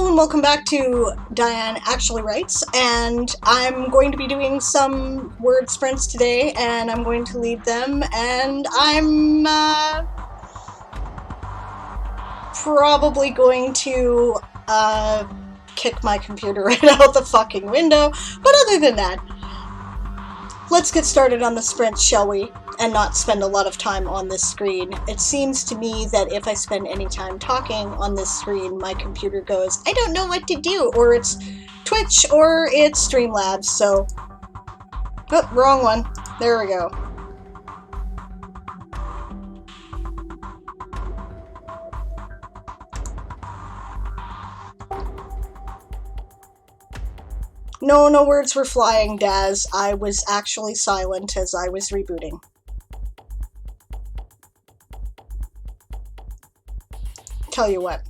and welcome back to Diane Actually Writes, and I'm going to be doing some word sprints today, and I'm going to lead them, and I'm probably going to kick my computer right out the fucking window, but other than that, let's get started on the sprint, shall we? And not spend a lot of time on this screen. It seems to me that if I spend any time talking on this screen, my computer goes, I don't know what to do, or it's Twitch, or it's Streamlabs, so... Oh, wrong one. There we go. No words were flying, Daz. I was actually silent as I was rebooting. Tell you what.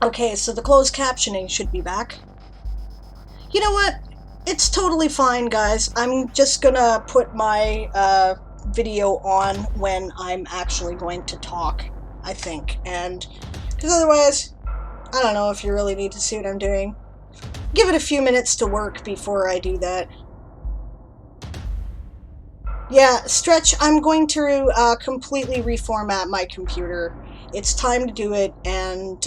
Okay, so the closed captioning should be back. You know what? It's totally fine, guys. I'm just gonna put my video on when I'm actually going to talk, I think. And, because otherwise, I don't know if you really need to see what I'm doing. Give it a few minutes to work before I do that. Yeah, Stretch, I'm going to completely reformat my computer. It's time to do it, and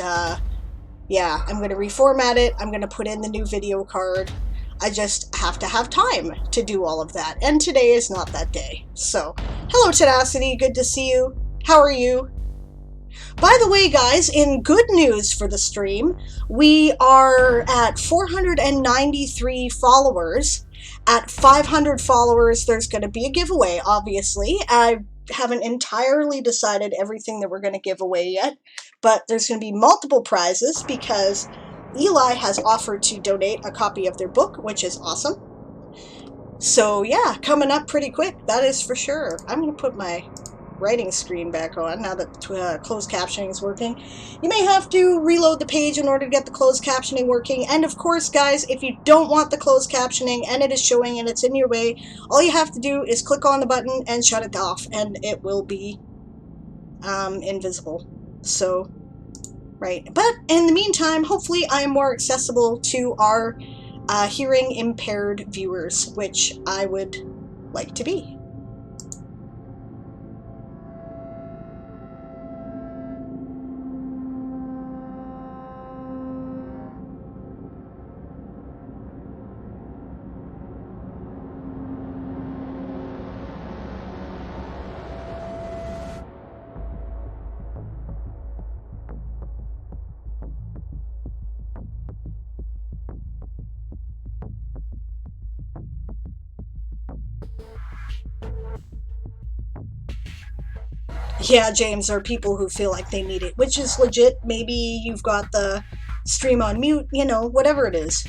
yeah, I'm going to reformat it. I'm going to put in the new video card. I just have to have time to do all of that, and today is not that day. So, hello Tenacity, good to see you. How are you? By the way, guys, in good news for the stream, we are at 493 followers. At 500 followers, there's going to be a giveaway, obviously. I haven't entirely decided everything that we're going to give away yet, but there's going to be multiple prizes because Eli has offered to donate a copy of their book, which is awesome. So yeah, coming up pretty quick, that is for sure. I'm going to put my writing screen back on now that closed captioning is working. You may have to reload the page in order to get the closed captioning working, and of course, guys, if you don't want the closed captioning and it is showing and it's in your way, all you have to do is click on the button and shut it off, and it will be invisible. So, right. But in the meantime, hopefully I am more accessible to our hearing impaired viewers, which I would like to be. Yeah, James, there are people who feel like they need it, which is legit. Maybe you've got the stream on mute, you know, whatever it is.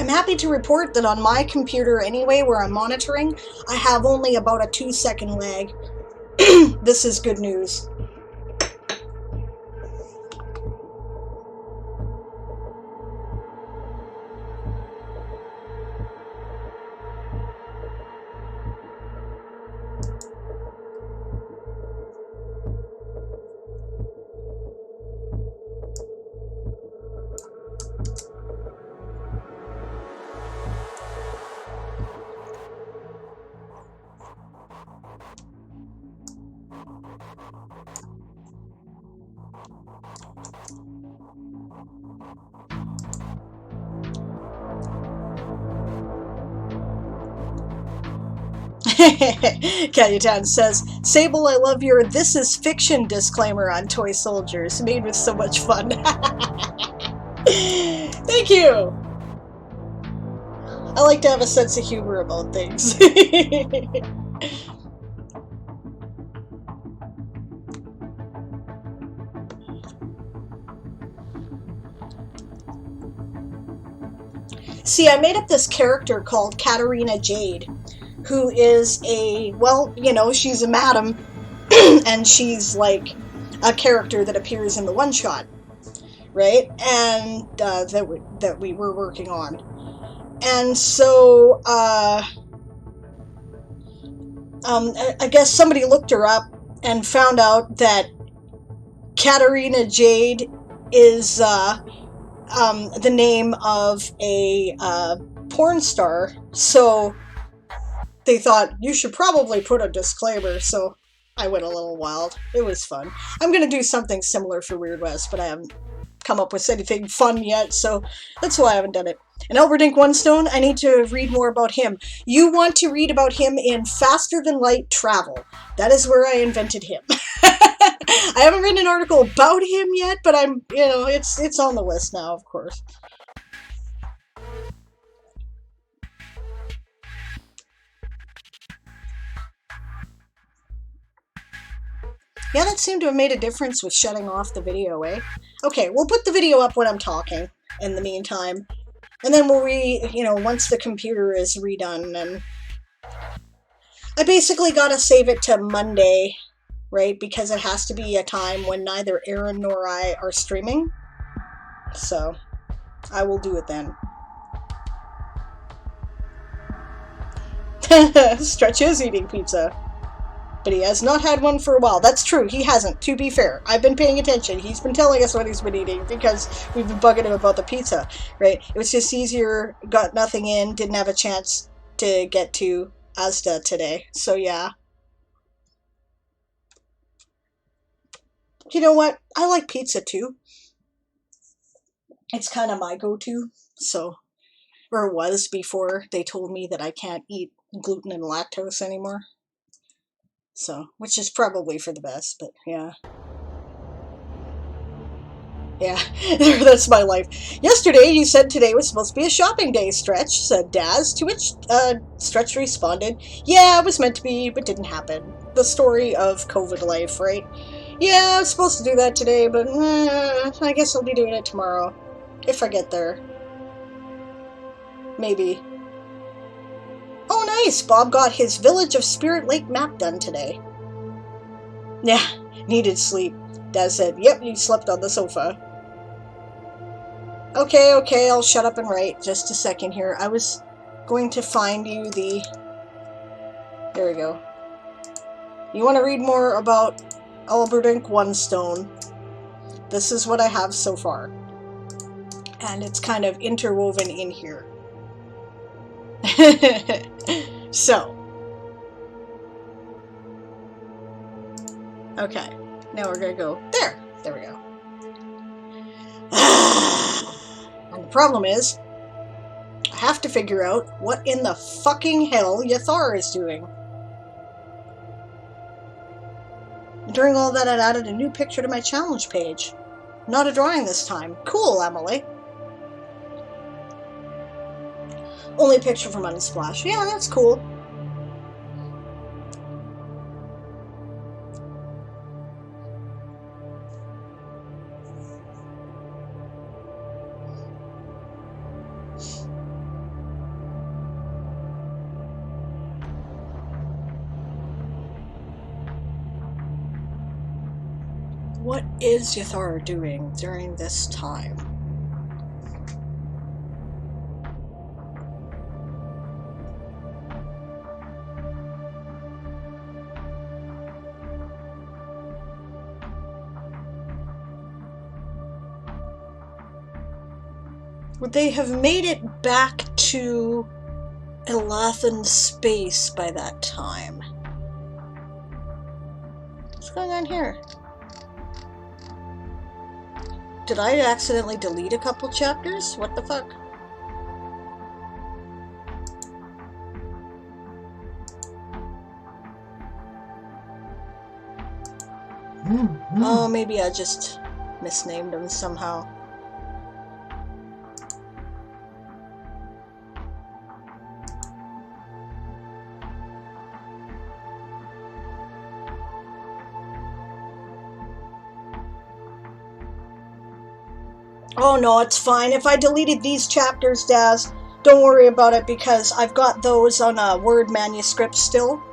I'm happy to report that on my computer anyway, where I'm monitoring, I have only about a 2-second lag. This is good news. Cayutan says, Sable, I love your "this is fiction" disclaimer on toy soldiers, made with so much fun. Thank you! I like to have a sense of humor about things. See, I made up this character called Katarina Jade, who is a, well, you know, she's a madam, and she's like a character that appears in the one-shot, right? And that we were working on. And so, I guess somebody looked her up and found out that Katarina Jade is the name of a porn star, so they thought you should probably put a disclaimer, so I went a little wild. It was fun. I'm going to do something similar for Weird West, but I haven't come up with anything fun yet, so that's why I haven't done it. And Albert Ink One Stone, I need to read more about him. You want to read about him in Faster Than Light Travel. That is where I invented him. I haven't written an article about him yet, but I'm, you know, it's on the list now, of course. Yeah, that seemed to have made a difference with shutting off the video, eh? Okay, we'll put the video up when I'm talking in the meantime. And then we'll once the computer is redone, and I basically gotta save it to Monday, right? Because it has to be a time when neither Aaron nor I are streaming. So, I will do it then. Stretch is eating pizza. But he has not had one for a while. That's true, he hasn't, to be fair. I've been paying attention. He's been telling us what he's been eating because we've been bugging him about the pizza, right? It was just easier, got nothing in, didn't have a chance to get to Asda today. So yeah. You know what? I like pizza too. It's kind of my go-to, so, or it was before they told me that I can't eat gluten and lactose anymore. So, which is probably for the best, but yeah. Yeah, that's my life. Yesterday, you said today was supposed to be a shopping day, Stretch, said Daz, to which Stretch responded, yeah, it was meant to be, but didn't happen. The story of COVID life, right? Yeah, I was supposed to do that today, but I guess I'll be doing it tomorrow. If I get there. Maybe. Oh, nice! Bob got his Village of Spirit Lake map done today. Yeah, needed sleep. Daz said, yep, you slept on the sofa. Okay, I'll shut up and write. Just a second here. I was going to find you the... There we go. You want to read more about Albert Ink One Stone? This is what I have so far. And it's kind of interwoven in here. So. Okay. Now we're going to go there. There we go. And the problem is, I have to figure out what in the fucking hell Yathar is doing. During all that, I'd added a new picture to my challenge page. Not a drawing this time. Cool, Emily. Only picture from Unsplash. Yeah, that's cool. What is Yathara doing during this time? Would they have made it back to Elathan space by that time? What's going on here? Did I accidentally delete a couple chapters? What the fuck? Oh, maybe I just misnamed them somehow. Oh no, it's fine. If I deleted these chapters, Daz, don't worry about it because I've got those on a Word manuscript still.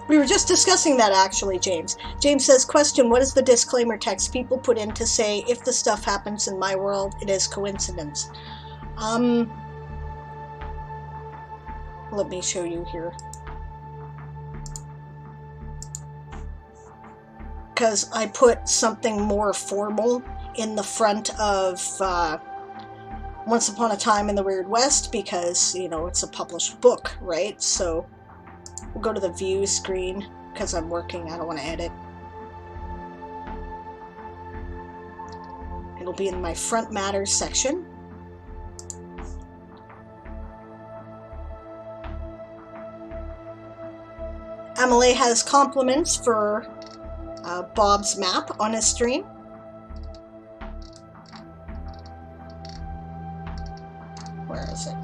We were just discussing that actually, James. James says, question, what is the disclaimer text people put in to say, if the stuff happens in my world, it is coincidence? Let me show you here. Because I put something more formal in the front of Once Upon a Time in the Weird West because, you know, it's a published book, right? So we'll go to the view screen because I'm working. I don't want to edit. It'll be in my front matters section. Amelie has compliments for Bob's map on his stream. Where is it?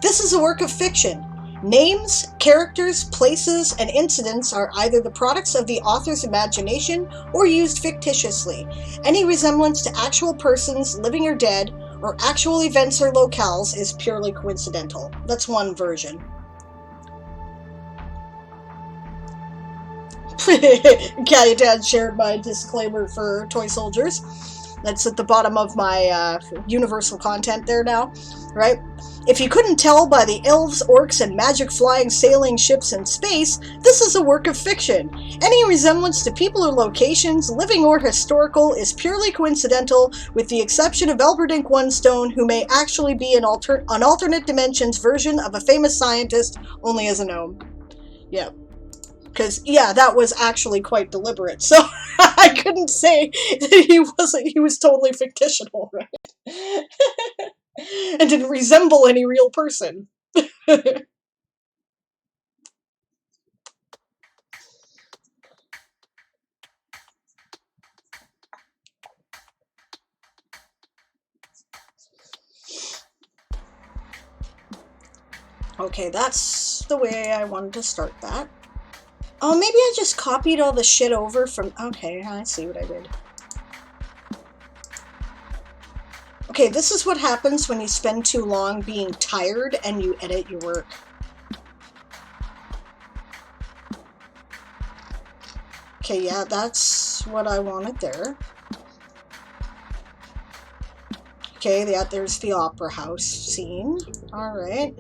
This is a work of fiction. Names, characters, places, and incidents are either the products of the author's imagination or used fictitiously. Any resemblance to actual persons, living or dead, or actual events or locales is purely coincidental. That's one version. Catty Dad shared my disclaimer for toy soldiers. That's at the bottom of my universal content there now, right? If you couldn't tell by the elves, orcs, and magic flying sailing ships in space, this is a work of fiction. Any resemblance to people or locations, living or historical, is purely coincidental, with the exception of Elberdink Onestone, who may actually be an alternate dimensions version of a famous scientist, only as a gnome. Yeah. Because, yeah, that was actually quite deliberate, so I couldn't say that he was totally fictional, right? And didn't resemble any real person. Okay, that's the way I wanted to start that. Oh, maybe I just copied all the shit over from... Okay, I see what I did. Okay, this is what happens when you spend too long being tired and you edit your work. Okay, yeah, that's what I wanted there. Okay, yeah, there's the opera house scene. Alright.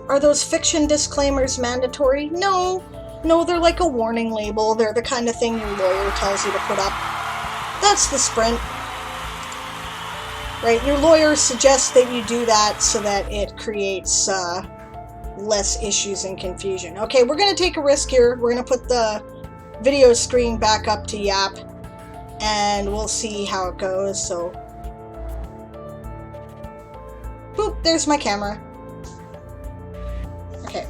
Are those fiction disclaimers mandatory? No. No, they're like a warning label. They're the kind of thing your lawyer tells you to put up. That's the sprint. Right, your lawyer suggests that you do that so that it creates less issues and confusion. Okay, we're going to take a risk here. We're going to put the video screen back up to Yap, and we'll see how it goes. So, boop, there's my camera. Okay.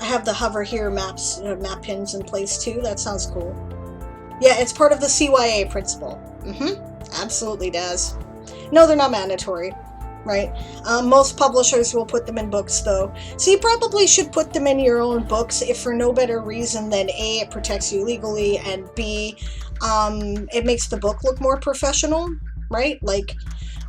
I have the hover here maps, map pins in place too. That sounds cool. Yeah, it's part of the CYA principle. Absolutely does. No, they're not mandatory, right? Most publishers will put them in books, though. So you probably should put them in your own books, if for no better reason than A, it protects you legally, and B, it makes the book look more professional, right? Like,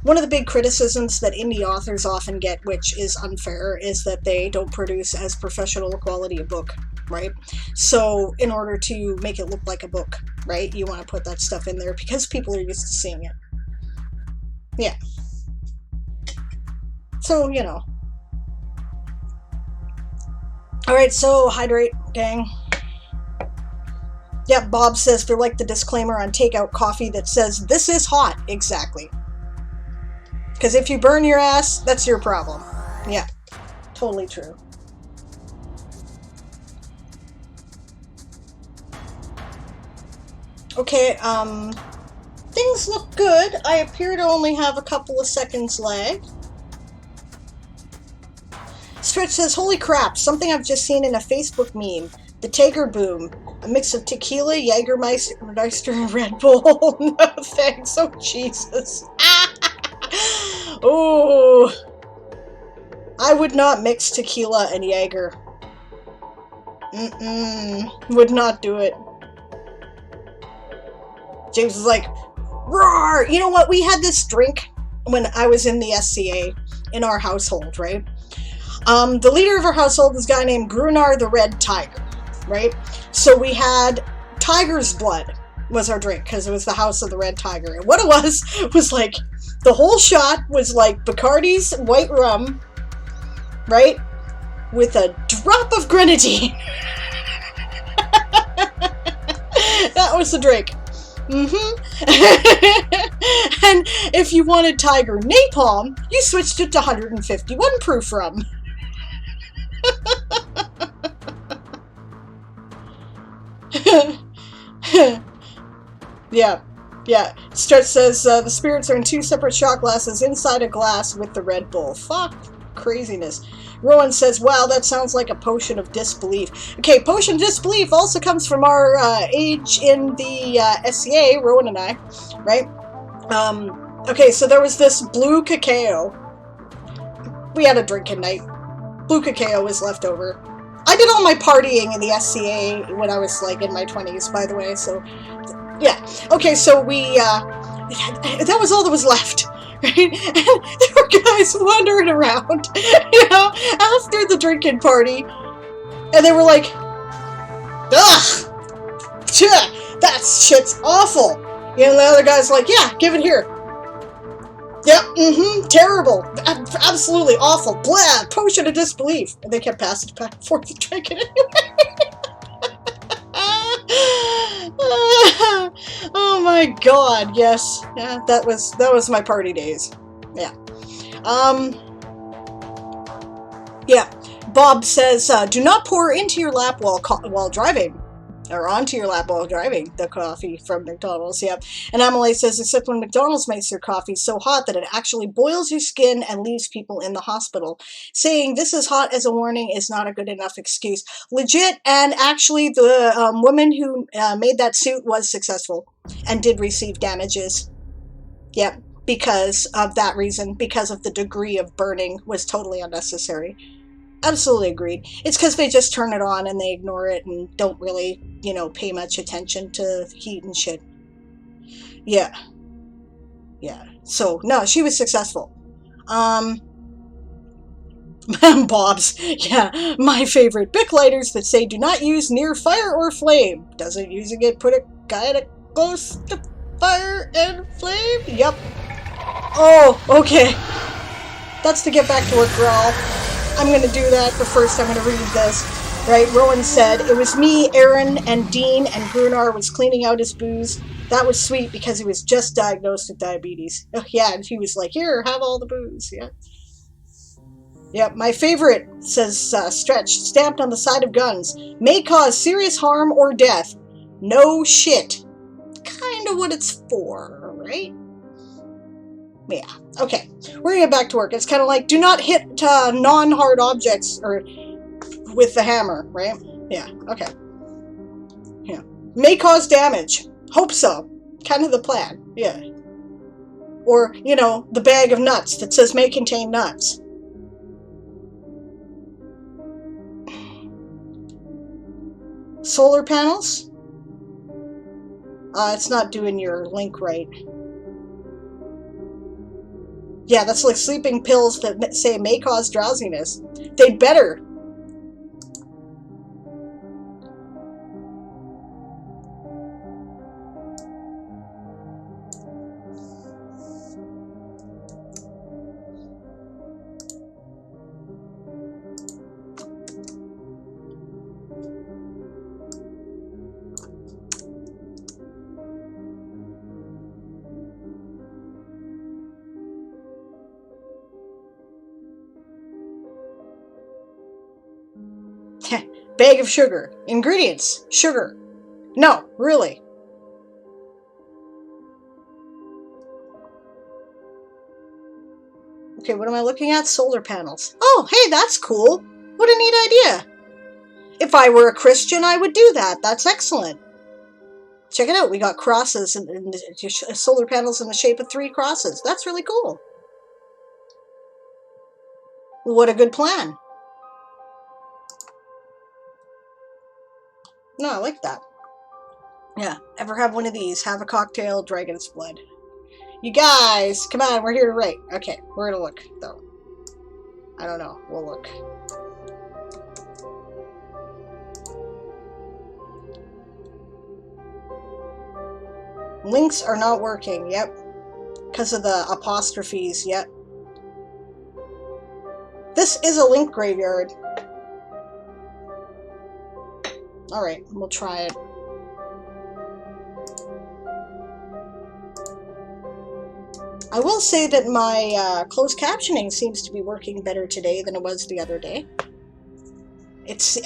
one of the big criticisms that indie authors often get, which is unfair, is that they don't produce as professional a quality a book, right? So in order to make it look like a book, right, you want to put that stuff in there because people are used to seeing it. Yeah. So, you know. Alright, so hydrate, gang. Yep, Bob says they're like the disclaimer on takeout coffee that says, "This is hot." Exactly. Because if you burn your ass, that's your problem. Yeah, totally true. Okay, things look good. I appear to only have a couple of seconds lag. Stretch says, "Holy crap, something I've just seen in a Facebook meme. The Tiger Boom. A mix of tequila, Jägermeister, and Red Bull." No thanks. Oh, Jesus. Oh, I would not mix tequila and Jaeger. Would not do it. James was like, "Roar!" You know what? We had this drink when I was in the SCA in our household, right? The leader of our household was a guy named Grunar the Red Tiger, right? So we had tiger's blood was our drink because it was the House of the Red Tiger. And what it was like, the whole shot was like Bacardi's white rum, right? With a drop of grenadine. That was the drink. And if you wanted Tiger Napalm, you switched it to 151 proof rum. Yeah. Stretch says the spirits are in 2 separate shot glasses inside a glass with the Red Bull. Fuck craziness. Rowan says, "Wow, that sounds like a potion of disbelief." Okay, potion of disbelief also comes from our age in the SCA, Rowan and I, right? Okay, so there was this blue cacao. We had a drinking night. Blue cacao was left over. I did all my partying in the SCA when I was like in my 20s, by the way, so yeah. Okay, so we, that was all that was left, right? And there were guys wandering around, you know, after the drinking party, and they were like, "Ugh! That shit's awful!" You know, the other guy's like, "Yeah, give it here." Yep, terrible. Absolutely awful. Blah, potion of disbelief. And they kept passing it back and forth and drinking it anyway. Oh my god, yes. Yeah, that was my party days. Yeah. Yeah. Bob says, "Do not pour into your lap while driving." Or onto your lap while driving, the coffee from McDonald's, yep. And Emily says, "Except when McDonald's makes their coffee so hot that it actually boils your skin and leaves people in the hospital. Saying this is hot as a warning is not a good enough excuse." Legit, and actually the woman who made that suit was successful and did receive damages. Yep, because of that reason, because of the degree of burning was totally unnecessary. Absolutely agreed. It's because they just turn it on and they ignore it and don't really, you know, pay much attention to heat and shit. Yeah. So, no, she was successful. Bob's, yeah, my favorite. Bic lighters that say "do not use near fire or flame." Doesn't using it put a guy close to fire and flame? Yep. Oh, okay. That's to get back to work, girl. I'm going to do that, but first I'm going to read this. Right, Rowan said, "It was me, Aaron, and Dean, and Grunar was cleaning out his booze. That was sweet because he was just diagnosed with diabetes." Oh, yeah, and he was like, "Here, have all the booze." Yeah. Yep, my favorite, says Stretch, stamped on the side of guns. "May cause serious harm or death." No shit. Kind of what it's for, right? Yeah, okay. We're gonna get back to work. It's kind of like, do not hit non-hard objects, or with the hammer, right? Yeah, okay. Yeah. May cause damage. Hope so. Kind of the plan, yeah. Or, you know, the bag of nuts that says may contain nuts. Solar panels? It's not doing your link right. Yeah, that's like sleeping pills that say may cause drowsiness. They'd better. Bag of sugar. Ingredients. Sugar. No, really. Okay, what am I looking at? Solar panels. Oh, hey, that's cool. What a neat idea. If I were a Christian, I would do that. That's excellent. Check it out. We got crosses and solar panels in the shape of 3 crosses. That's really cool. What a good plan. No, I like that. Yeah, ever have one of these? Have a cocktail, dragon's blood. You guys, come on, we're here to write. Okay, we're gonna look, though. I don't know, we'll look. Links are not working, yep. Because of the apostrophes, yep. This is a link graveyard. Alright, we'll try it. I will say that my closed captioning seems to be working better today than it was the other day.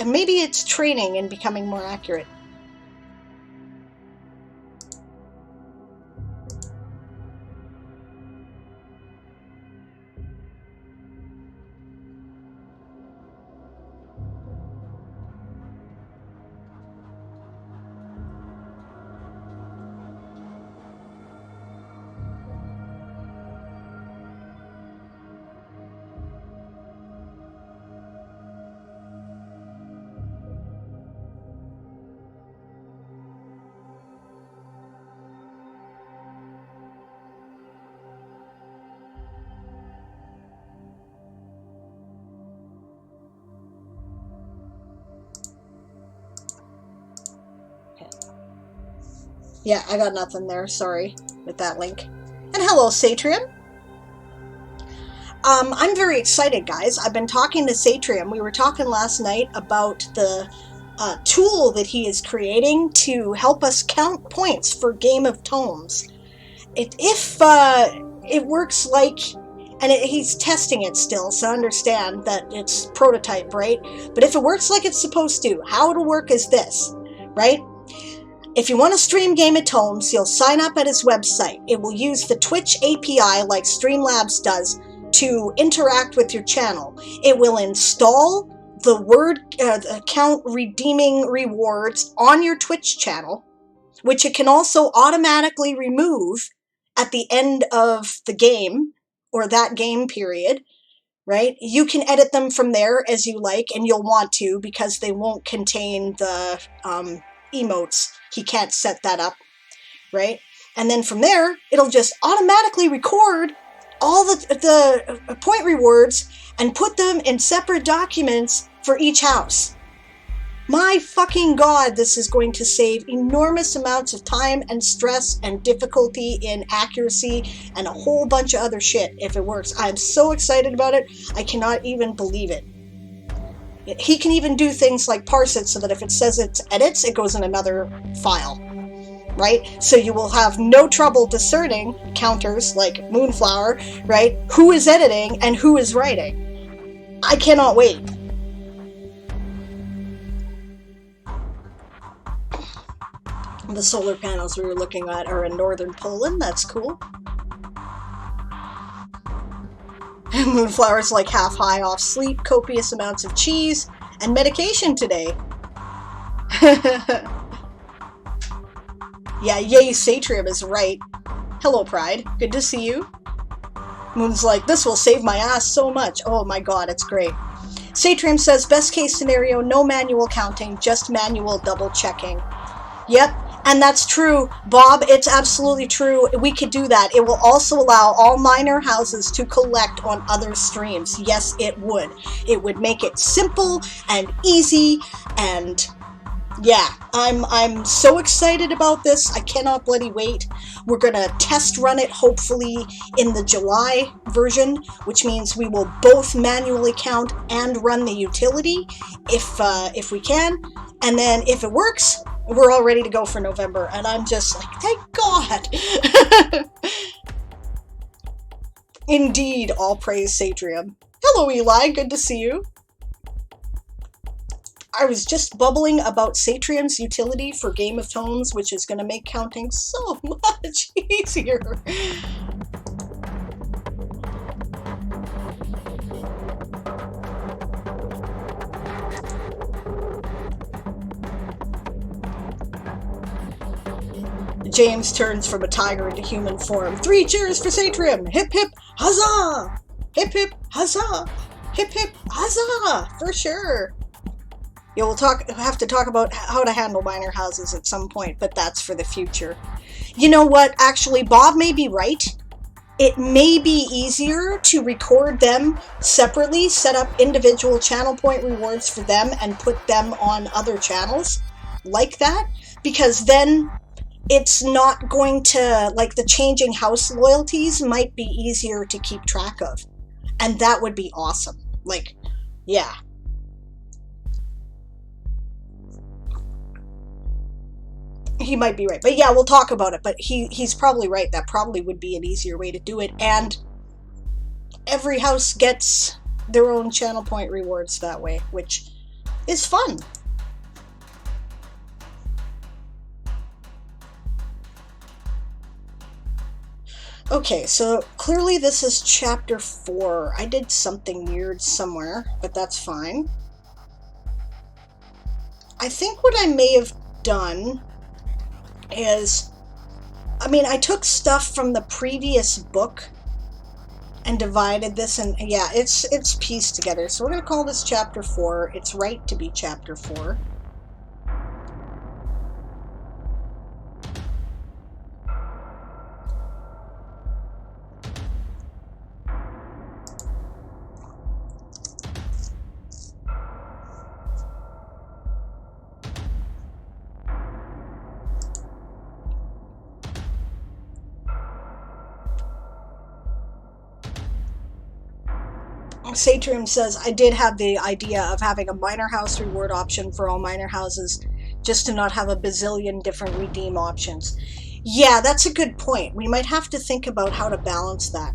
Maybe it's training and becoming more accurate. Yeah, I got nothing there, sorry, with that link. And hello, Satrium. I'm very excited, guys. I've been talking to Satrium. We were talking last night about the tool that he is creating to help us count points for Game of Tomes. If it works like, and he's testing it still, so understand that it's prototype, right? But if it works like it's supposed to, how it'll work is this, right? If you want to stream Game of Tomes, you'll sign up at his website. It will use the Twitch API like Streamlabs does to interact with your channel. It will install the word account redeeming rewards on your Twitch channel, which it can also automatically remove at the end of the game or that game period, right? You can edit them from there as you like, and you'll want to because they won't contain the emotes. He can't set that up, right? And then from there, it'll just automatically record all the point rewards and put them in separate documents for each house. My fucking god, this is going to save enormous amounts of time and stress and difficulty in accuracy and a whole bunch of other shit if it works. I'm so excited about it, I cannot even believe it. He can even do things like parse it so that if it says it's edits, it goes in another file, right? So you will have no trouble discerning counters like Moonflower, right? Who is editing and who is writing. I cannot wait. The solar panels we were looking at are in northern Poland. That's cool. Moonflower's like half high off sleep, copious amounts of cheese, and medication today. Yeah, yay, Satrium is right. Hello, Pride. Good to see you. Moon's like, this will save my ass so much. Oh my god, it's great. Satrium says, best case scenario, no manual counting, just manual double checking. Yep, and that's true, Bob. It's absolutely true. We could do that. It will also allow all miner houses to collect on other streams. Yes, it would. It would make it simple and easy, and yeah, I'm so excited about this. I cannot bloody wait. We're gonna test run it hopefully in the July version, which means we will both manually count and run the utility if we can, and then if it works, we're all ready to go for November, and I'm just like, thank God. Indeed, all praise Satrium. Hello, Eli, good to see you. I was just bubbling about Satrium's utility for Game of Tones, which is going to make counting so much easier. James turns from a tiger into human form. 3 cheers for Satrium! Hip hip huzzah! Hip hip huzzah! Hip hip huzzah! For sure! Yeah, we'll have to talk about how to handle miner houses at some point, but that's for the future. You know what? Actually, Bob may be right. It may be easier to record them separately, set up individual channel point rewards for them, and put them on other channels like that, because then it's not going to, like, the changing house loyalties might be easier to keep track of. And that would be awesome. Like, yeah. He might be right, but yeah, we'll talk about it. But he's probably right. That probably would be an easier way to do it, and every house gets their own channel point rewards that way, which is fun. Okay, so clearly this is chapter 4. I did something weird somewhere, but that's fine. I think what I may have done is, I mean, I took stuff from the previous book and divided this, and yeah, it's pieced together. So we're going to call this chapter 4. It's right to be chapter 4. Satrium says, I did have the idea of having a miner house reward option for all miner houses, just to not have a bazillion different redeem options. Yeah, that's a good point. We might have to think about how to balance that.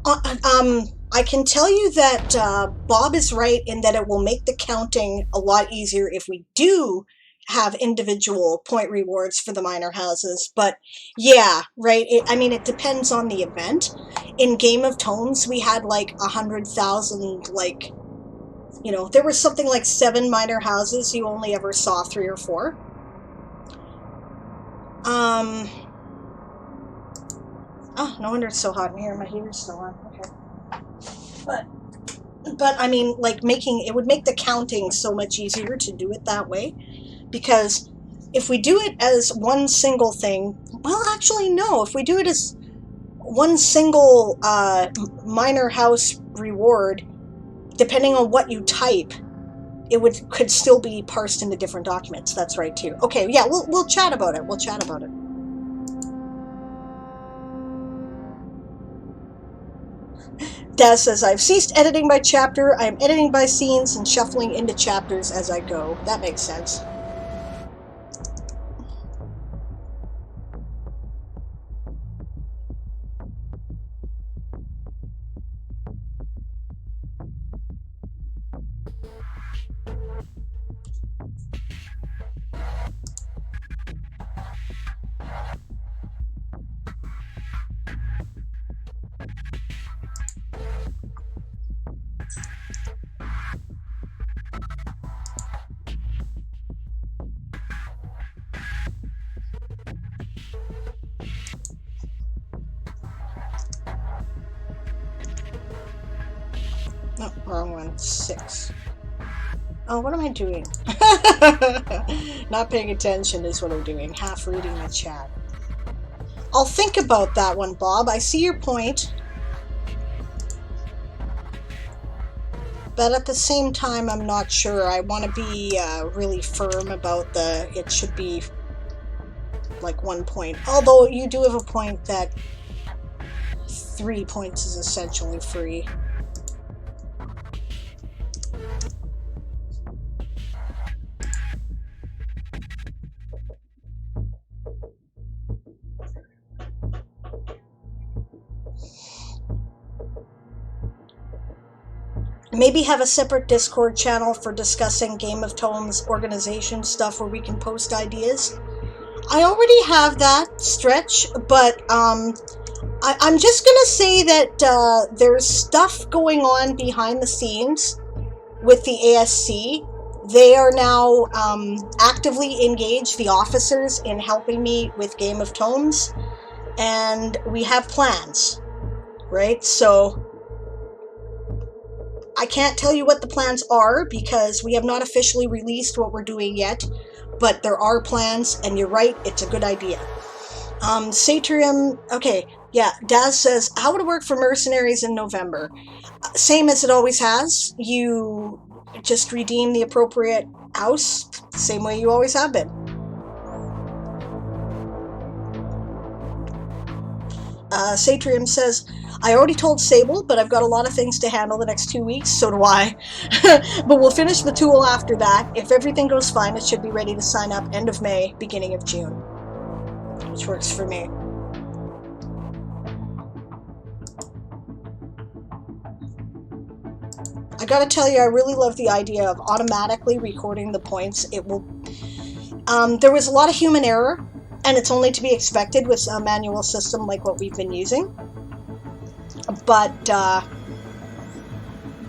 I can tell you that Bob is right in that it will make the counting a lot easier if we do have individual point rewards for the miner houses, but yeah, right, I mean, it depends on the event. In Game of Tones, we had like 100,000, like, you know, there was something like 7 miner houses. You only ever saw 3 or 4. Oh, no wonder it's so hot in here. My heater's still on. Okay. But I mean, like, it would make the counting so much easier to do it that way. Because if we do it as one single thing, well, actually, no. If we do it as one single miner house reward, depending on what you type, it could still be parsed into different documents. That's right, too. Okay, yeah, we'll chat about it. We'll chat about it. Daz says, I've ceased editing by chapter. I am editing by scenes and shuffling into chapters as I go. That makes sense. No, wrong one. 6. Oh, what am I doing? Not paying attention is what I'm doing. Half reading the chat. I'll think about that one, Bob. I see your point. But at the same time, I'm not sure. I want to be really firm about it should be like 1 point. Although you do have a point that 3 points is essentially free. Maybe have a separate Discord channel for discussing Game of Tomes organization stuff where we can post ideas. I already have that, Stretch, but I'm just going to say that there's stuff going on behind the scenes with the ASC. They are now actively engaged, the officers, in helping me with Game of Tomes, and we have plans, right? So I can't tell you what the plans are because we have not officially released what we're doing yet, but there are plans, and you're right, it's a good idea. Satrium, okay, yeah, Daz says, how would it work for mercenaries in November? Same as it always has. You just redeem the appropriate house, same way you always have been. Satrium says, I already told Sable, but I've got a lot of things to handle the next 2 weeks, so do I. But we'll finish the tool after that. If everything goes fine, it should be ready to sign up end of May, beginning of June. Which works for me. I gotta tell you, I really love the idea of automatically recording the points. It will... there was a lot of human error, and it's only to be expected with a manual system like what we've been using. But,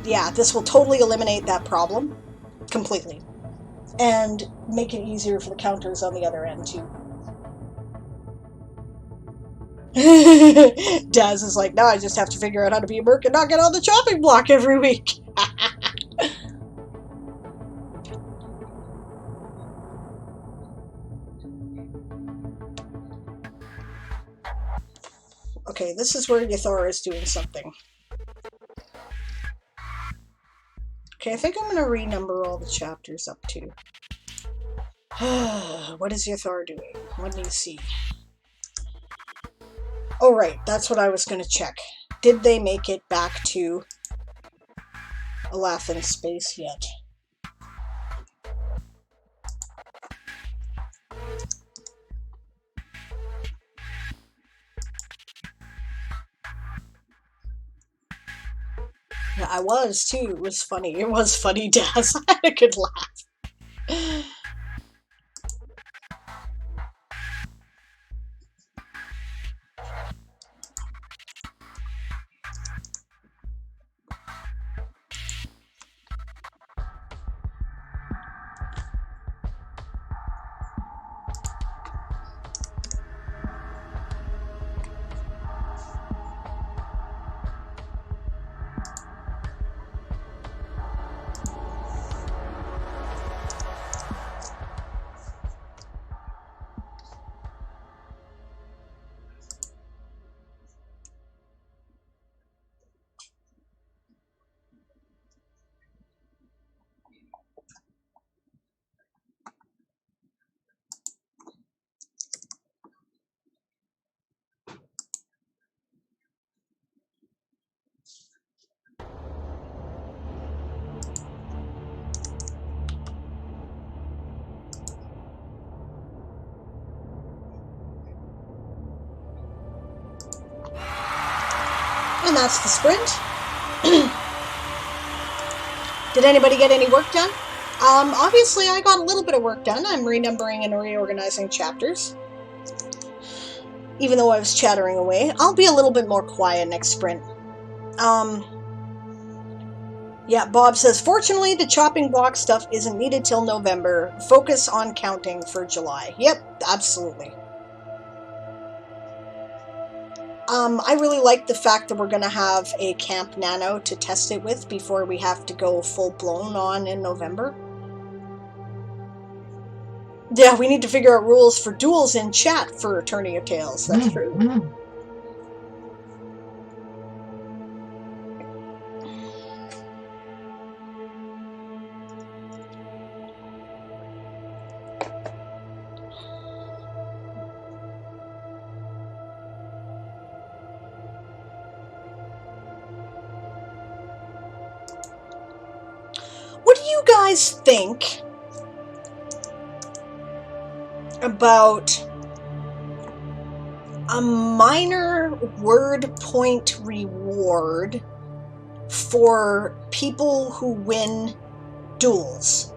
yeah, this will totally eliminate that problem completely and make it easier for the counters on the other end, too. Daz is like, now I just have to figure out how to be a merc and not get on the chopping block every week. Okay, this is where Yathar is doing something. Okay, I think I'm going to renumber all the chapters up to. What is Yathar doing? Let me see. Oh, right, that's what I was going to check. Did they make it back to Alathan space yet? Yeah, I was too. It was funny. It was funny, Daz. I had a good laugh. And that's the sprint. Did anybody get any work done? Obviously I got a little bit of work done. I'm renumbering and reorganizing chapters. Even though I was chattering away. I'll be a little bit more quiet next sprint. Yeah, Bob says, fortunately the chopping block stuff isn't needed till November. Focus on counting for July. Yep, absolutely. I really like the fact that we're going to have a Camp Nano to test it with before we have to go full-blown on in November. Yeah, we need to figure out rules for duels in chat for Turning of Tales. That's true. What do you guys think about a minor word point reward for people who win duels,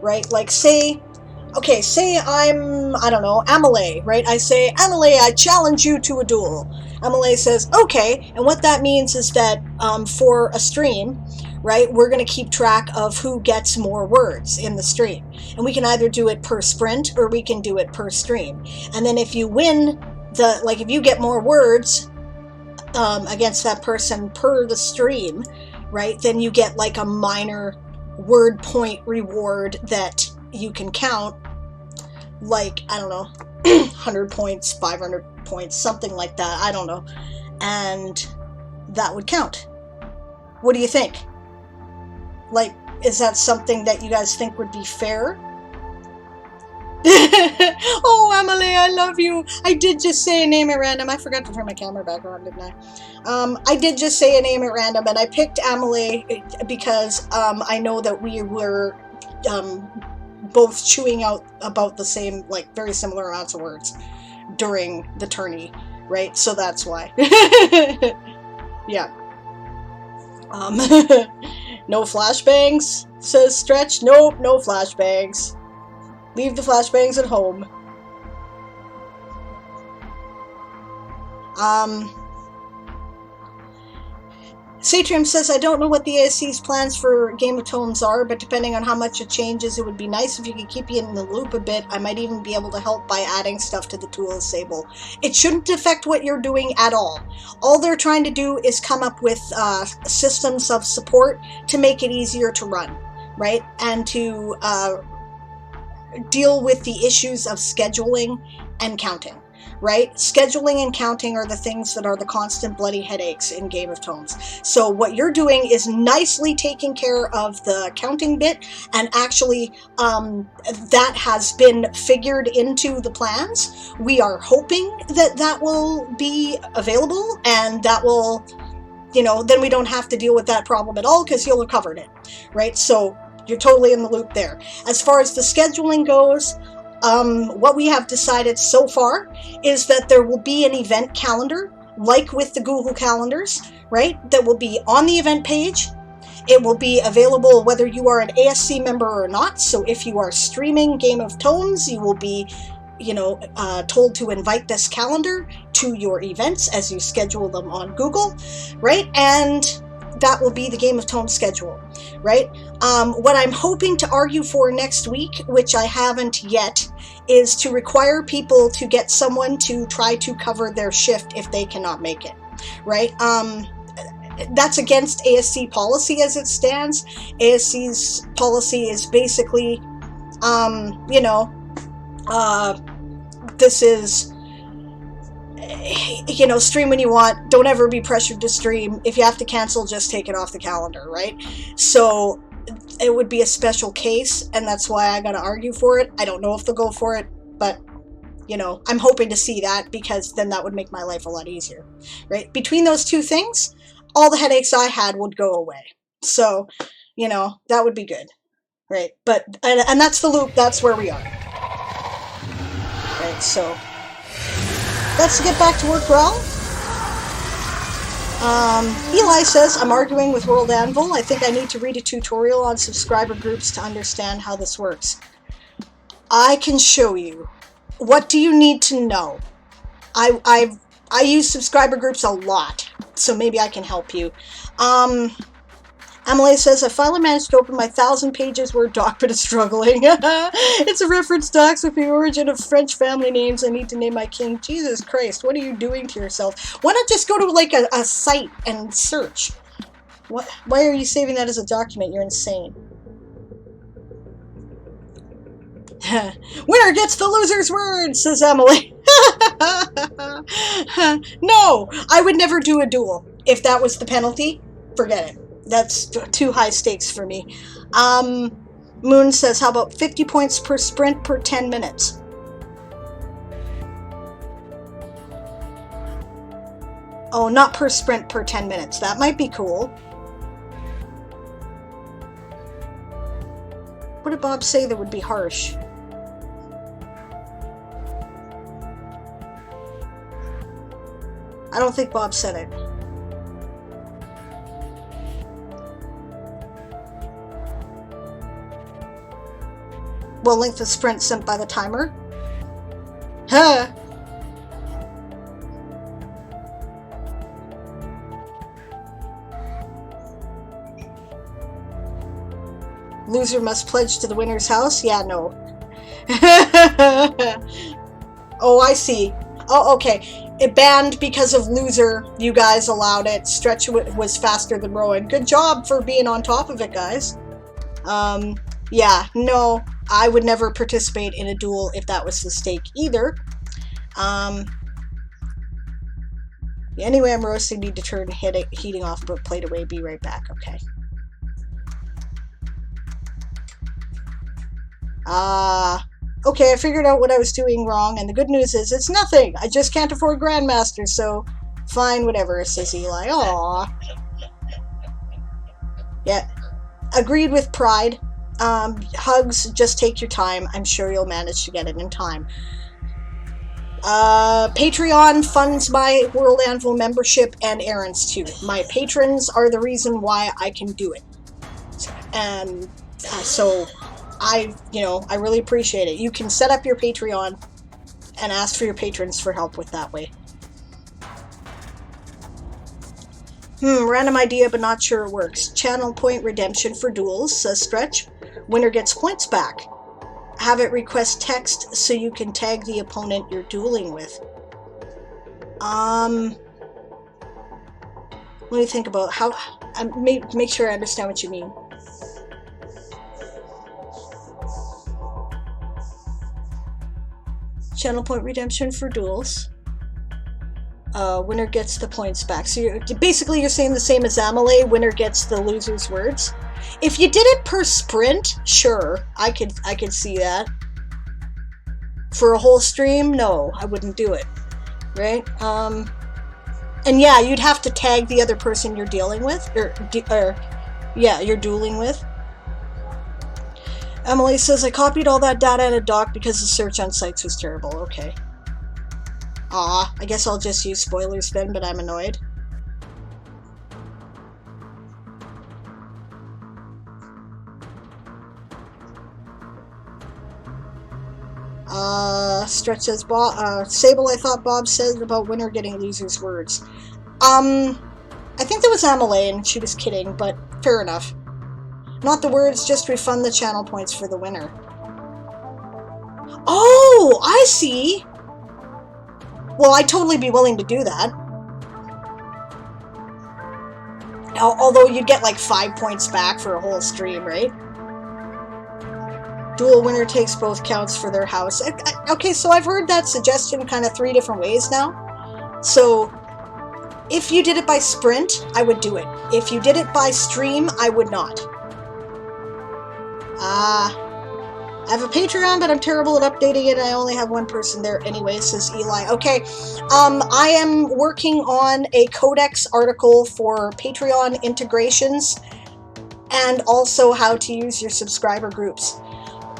right? Like say I'm, I don't know, Amelie, right? I say, Amelie, I challenge you to a duel. Amelie says, okay, and what that means is that for a stream, right, we're going to keep track of who gets more words in the stream. And we can either do it per sprint or we can do it per stream. And then if you win if you get more words against that person per the stream, right, then you get like a minor word point reward that you can count, like, I don't know, 100 points, 500 points, something like that, I don't know. And that would count. What do you think? Like, is that something that you guys think would be fair? Oh, Emily, I love you. I did just say a name at random. I forgot to turn my camera back on, didn't I? I did just say a name at random, and I picked Emily because I know that we were both chewing out about the same, like, very similar amounts of words during the tourney, right? So that's why. Yeah. No flashbangs, says Stretch. Nope, no flashbangs. Leave the flashbangs at home. Satrium says, I don't know what the ASC's plans for Game of Thrones are, but depending on how much it changes, it would be nice if you could keep you in the loop a bit. I might even be able to help by adding stuff to the tool, Sable. It shouldn't affect what you're doing at all. All they're trying to do is come up with systems of support to make it easier to run, right? And to deal with the issues of scheduling and counting. Right? Scheduling and counting are the things that are the constant bloody headaches in Game of Thrones. So what you're doing is nicely taking care of the counting bit, and actually that has been figured into the plans. We are hoping that that will be available, and that will, you know, then we don't have to deal with that problem at all because you'll have covered it, right? So you're totally in the loop there. As far as the scheduling goes, what we have decided so far is that there will be an event calendar, like with the Google calendars, right? That will be on the event page. It will be available whether you are an ASC member or not. So if you are streaming Game of Thrones, you will be, you know, told to invite this calendar to your events as you schedule them on Google, right? And that will be the Game of Thrones schedule, right? What I'm hoping to argue for next week, which I haven't yet, is to require people to get someone to try to cover their shift if they cannot make it, right? That's against ASC policy as it stands. ASC's policy is basically, you know, this is, you know, stream when you want, don't ever be pressured to stream. If you have to cancel, just take it off the calendar, right? So it would be a special case, and that's why I gotta argue for it. I don't know if they'll go for it, but, you know, I'm hoping to see that, because then that would make my life a lot easier, right? Between those two things, all the headaches I had would go away. So, you know, that would be good, right? But, and that's the loop, that's where we are. Right, so let's get back to work, Raul. Eli says, I'm arguing with World Anvil. I think I need to read a tutorial on subscriber groups to understand how this works. I can show you. What do you need to know? I use subscriber groups a lot, so maybe I can help you. Emily says, I finally managed to open my 1,000-pages Word doc, but it's struggling. It's a reference docs with the origin of French family names. I need to name my king. Jesus Christ, what are you doing to yourself? Why not just go to like a site and search? What? Why are you saving that as a document? You're insane. Winner gets the loser's word, says Emily. No, I would never do a duel. If that was the penalty, forget it. That's too high stakes for me. Moon says, how about 50 points per sprint per 10 minutes? Oh, not per sprint per 10 minutes. That might be cool. What did Bob say that would be harsh? I don't think Bob said it. Well, length of sprint sent by the timer. Huh. Loser must pledge to the winner's house? Yeah, no. Oh, I see. Oh, okay. It banned because of loser. You guys allowed it. Stretch was faster than Rowan. Good job for being on top of it, guys. Yeah, no. I would never participate in a duel if that was the stake either. Anyway, I'm roasting. Need to turn heating off, but plate away. Be right back. Okay. Okay, I figured out what I was doing wrong, and the good news is it's nothing. I just can't afford Grandmasters, so fine, whatever, says Eli. Aww. Yeah, agreed with pride. Hugs, just take your time. I'm sure you'll manage to get it in time. Patreon funds my World Anvil membership and errands too. My patrons are the reason why I can do it. And so I really appreciate it. You can set up your Patreon and ask for your patrons for help with that way. Random idea, but not sure it works. Channel point redemption for duels, says Stretch. Winner gets points back. Have it request text so you can tag the opponent you're dueling with. Let me think about how. Make sure I understand what you mean. Channel point redemption for duels. Winner gets the points back. So you're saying the same as Amelie. Winner gets the loser's words. If you did it per sprint, sure, I could see that. For a whole stream, no, I wouldn't do it. Right? And yeah, you'd have to tag the other person you're dealing with, you're dueling with. Emily says, I copied all that data in a doc because the search on sites was terrible. Okay. Aw, I guess I'll just use spoilers then, but I'm annoyed. Stretch says, Sable, I thought Bob said about winner getting loser's words. I think that was Amelie and she was kidding, but fair enough. Not the words, just refund the channel points for the winner. Oh, I see! Well, I'd totally be willing to do that. Although you'd get like 5 points back for a whole stream, right? Dual winner takes both counts for their house. Okay, so I've heard that suggestion kind of 3 different ways now. So, if you did it by sprint, I would do it. If you did it by stream, I would not. I have a Patreon, but I'm terrible at updating it. I only have one person there anyway, says Eli. Okay, I am working on a codex article for Patreon integrations and also how to use your subscriber groups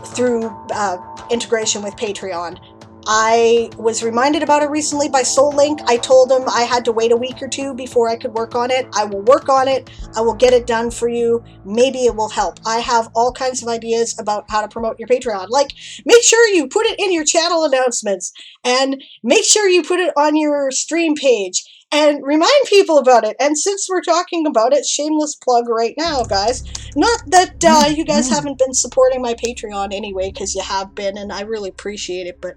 through integration with Patreon. I was reminded about it recently by SoulLink. I told them I had to wait a week or 2 before I could work on it. I will work on it. I will get it done for you. Maybe it will help. I have all kinds of ideas about how to promote your Patreon. Like, make sure you put it in your channel announcements and make sure you put it on your stream page and remind people about it. And since we're talking about it, shameless plug right now, guys. Not that you guys haven't been supporting my Patreon anyway, because you have been, and I really appreciate it, but...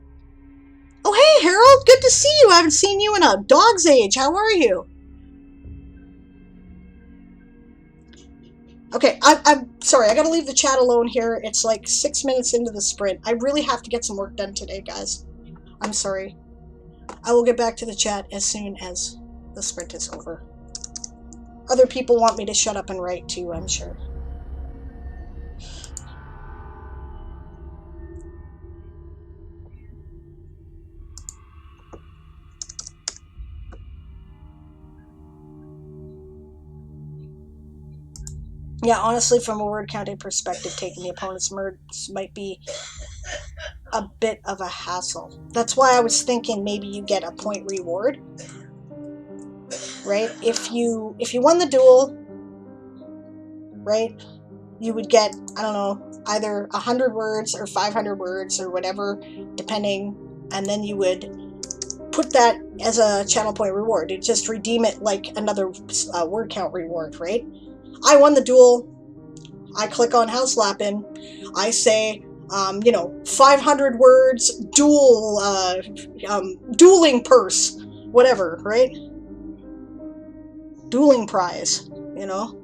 Oh, hey, Harold! Good to see you! I haven't seen you in a dog's age. How are you? Okay, I'm sorry. I gotta leave the chat alone here. It's like 6 minutes into the sprint. I really have to get some work done today, guys. I'm sorry. I will get back to the chat as soon as the sprint is over. Other people want me to shut up and write too, I'm sure. Yeah, honestly, from a word counting perspective, taking the opponent's words might be a bit of a hassle. That's why I was thinking maybe you get a point reward, right? If you won the duel, right, you would get, I don't know, either 100 words or 500 words or whatever, depending, and then you would put that as a channel point reward. You'd just redeem it like another word count reward, right? I won the duel. I click on House Lappin. I say, you know, 500 words, dueling purse, whatever, right? Dueling prize, you know?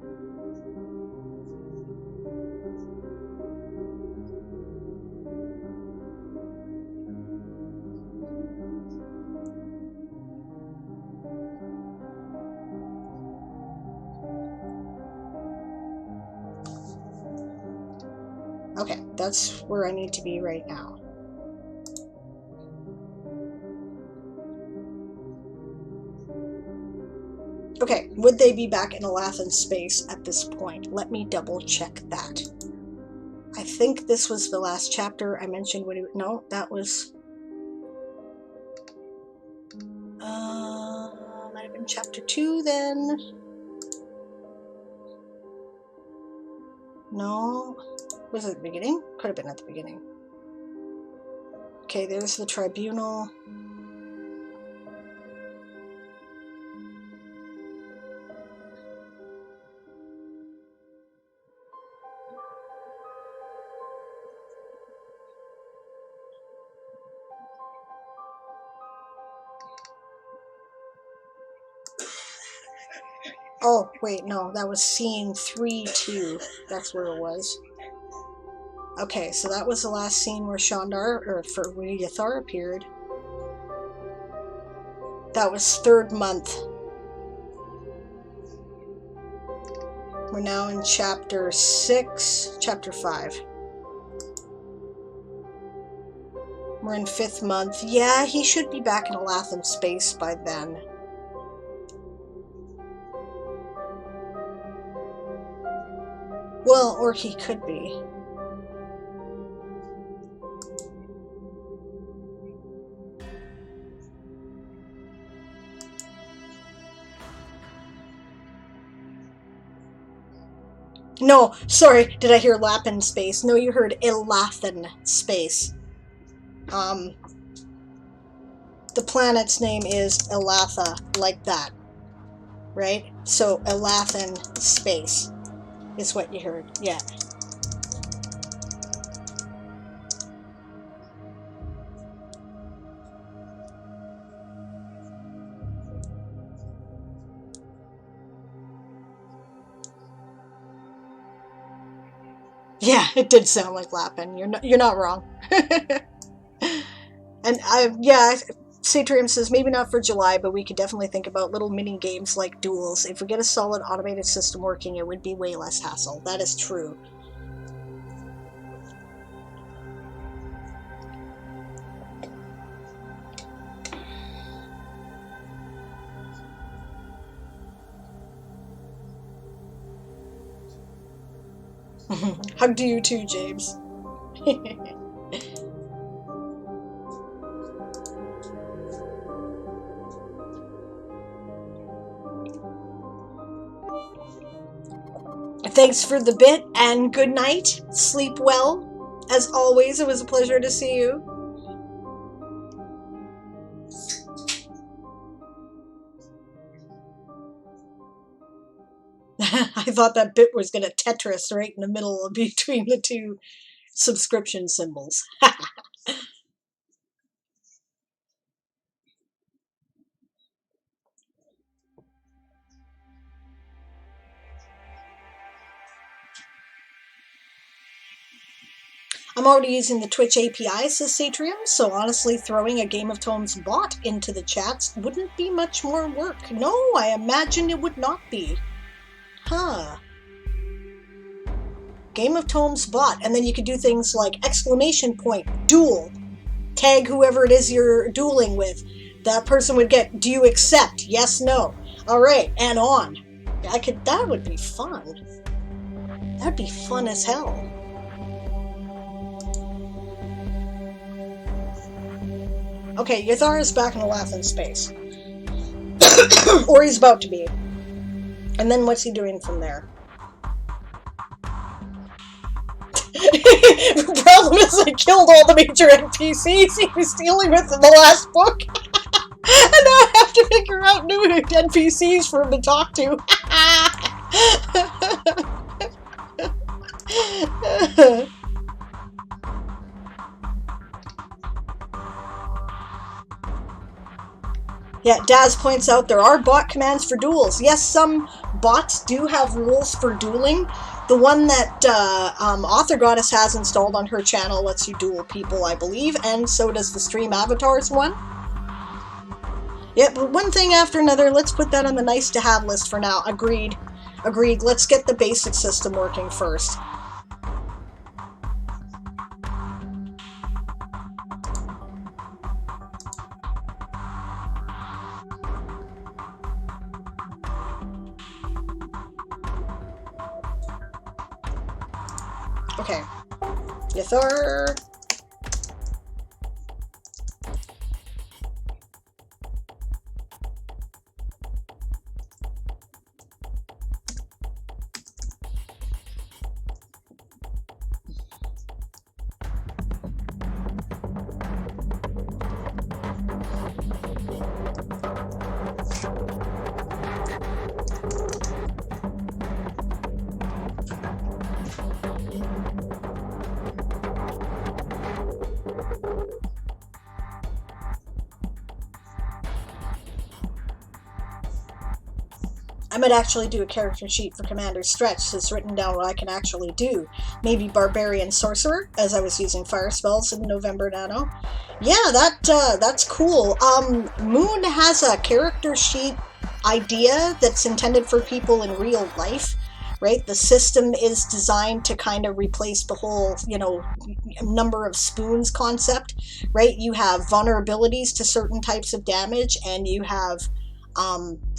Okay, that's where I need to be right now. Okay, would they be back in Elathan space at this point? Let me double check that. I think this was the last chapter I mentioned. No, that was... might have been chapter 2 then. No. Was it at the beginning? Could have been at the beginning. Okay, there's the tribunal. Oh, wait, no, that was scene 3-2. That's where it was. Okay, so that was the last scene where where Yathar appeared. That was 3rd month. We're now in chapter 6, chapter 5. We're in 5th month. Yeah, he should be back in Elathan space by then. Well, or he could be. No, sorry, did I hear Lappin space? No, you heard Elathan space. The planet's name is Elatha, like that. Right? So, Elathan space is what you heard. Yeah. Yeah, it did sound like Lappin. You're not wrong. And Satrium says maybe not for July, but we could definitely think about little mini games like duels. If we get a solid automated system working, it would be way less hassle. That is true. Hug to you too, James. Thanks for the bit, and good night. Sleep well. As always, it was a pleasure to see you. I thought that bit was going to Tetris right in the middle of between the two subscription symbols. I'm already using the Twitch API, says Satrium, so honestly throwing a Game of Tomes bot into the chats wouldn't be much more work. No, I imagine it would not be. Huh. Game of Tomes bot, and then you could do things like exclamation point, duel. Tag whoever it is you're dueling with. That person would get, do you accept? Yes, no. Alright, and on. That would be fun. That'd be fun as hell. Okay, Yathar is back in the laughing space. Or he's about to be. And then what's he doing from there? The problem is I killed all the major NPCs he was dealing with in the last book. And now I have to figure out new NPCs for him to talk to. Yeah, Daz points out there are bot commands for duels. Yes, some bots do have rules for dueling. The one that Author Goddess has installed on her channel lets you duel people, I believe, and so does the Stream Avatars one. Yeah, but one thing after another, let's put that on the nice-to-have list for now. Agreed. Agreed. Let's get the basic system working first. Okay. Yathar. I might actually do a character sheet for Commander Stretch, so it's written down what I can actually do. Maybe Barbarian Sorcerer, as I was using fire spells in November Nano. Yeah, that's cool. Moon has a character sheet idea that's intended for people in real life, right? The system is designed to kind of replace the whole, number of spoons concept, right? You have vulnerabilities to certain types of damage, and you have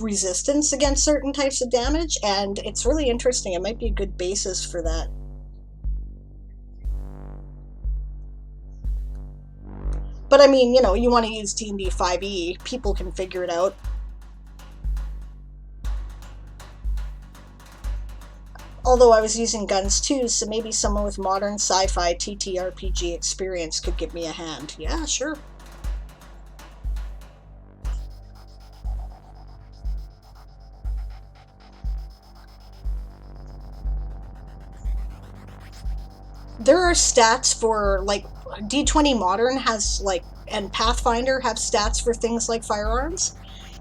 resistance against certain types of damage, and it's really interesting. It might be a good basis for that. But I mean, you want to use D&D 5e, people can figure it out. Although I was using guns too, so maybe someone with modern sci-fi TTRPG experience could give me a hand. Yeah, sure. There are stats for, like, D20 Modern has, like, and Pathfinder have stats for things like firearms,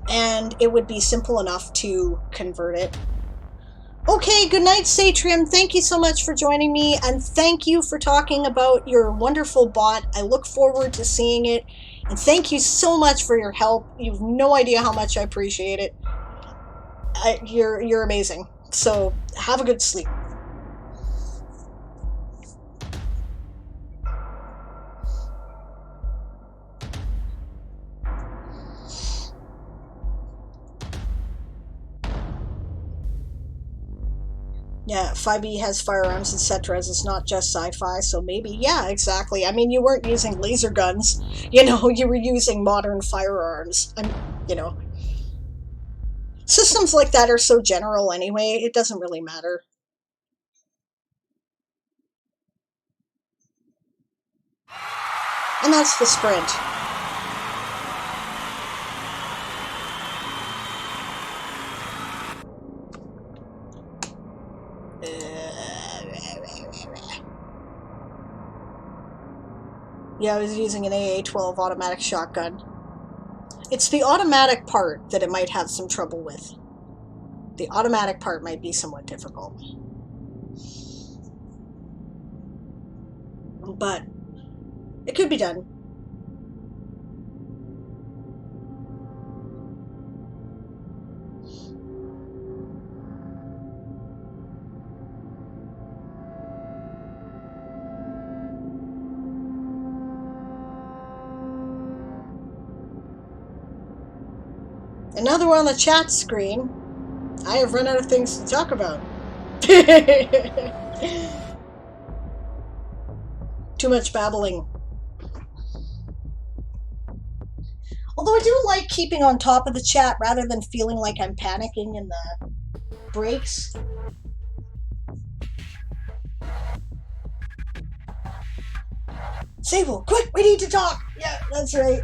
and it would be simple enough to convert it. Okay, good night, Satrium. Thank you so much for joining me, and thank you for talking about your wonderful bot. I look forward to seeing it, and thank you so much for your help. You have no idea how much I appreciate it. You're amazing. So, have a good sleep. Yeah, 5e has firearms, etc. It's not just sci-fi, so maybe, yeah, exactly. I mean, you weren't using laser guns, you were using modern firearms. Systems like that are so general anyway, it doesn't really matter. And that's the sprint. Yeah, I was using an AA-12 automatic shotgun. It's the automatic part that it might have some trouble with. The automatic part might be somewhat difficult. But it could be done. And now that we're on the chat screen, I have run out of things to talk about. Too much babbling. Although I do like keeping on top of the chat rather than feeling like I'm panicking in the breaks. Sable, quick, we need to talk! Yeah, that's right.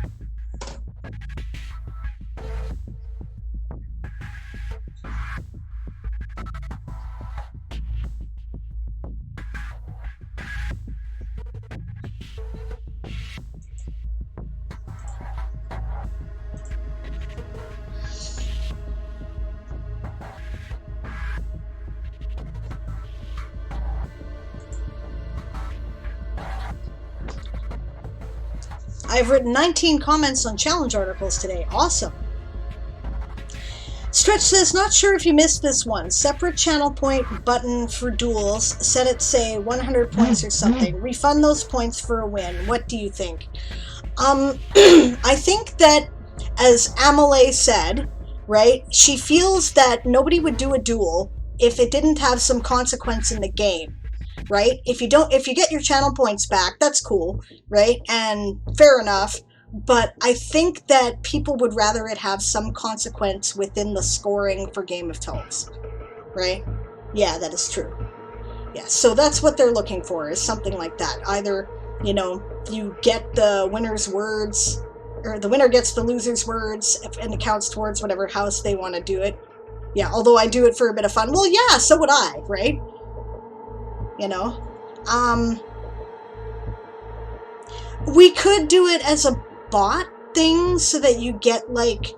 I've written 19 comments on challenge articles today. Awesome. Stretch says, not sure if you missed this one. Separate channel point button for duels. Set it, say, 100 points or something. Refund those points for a win. What do you think? I think that, as Amelie said, right, she feels that nobody would do a duel if it didn't have some consequence in the game. Right? If you get your channel points back, that's cool, right? And fair enough. But I think that people would rather it have some consequence within the scoring for Game of Thrones, right? Yeah, that is true. Yeah, so that's what they're looking for, is something like that. Either, you know, you get the winner's words, or the winner gets the loser's words, and it counts towards whatever house they want to do it. Yeah, although I do it for a bit of fun. Well, yeah, so would I, right? You know, we could do it as a bot thing so that you get like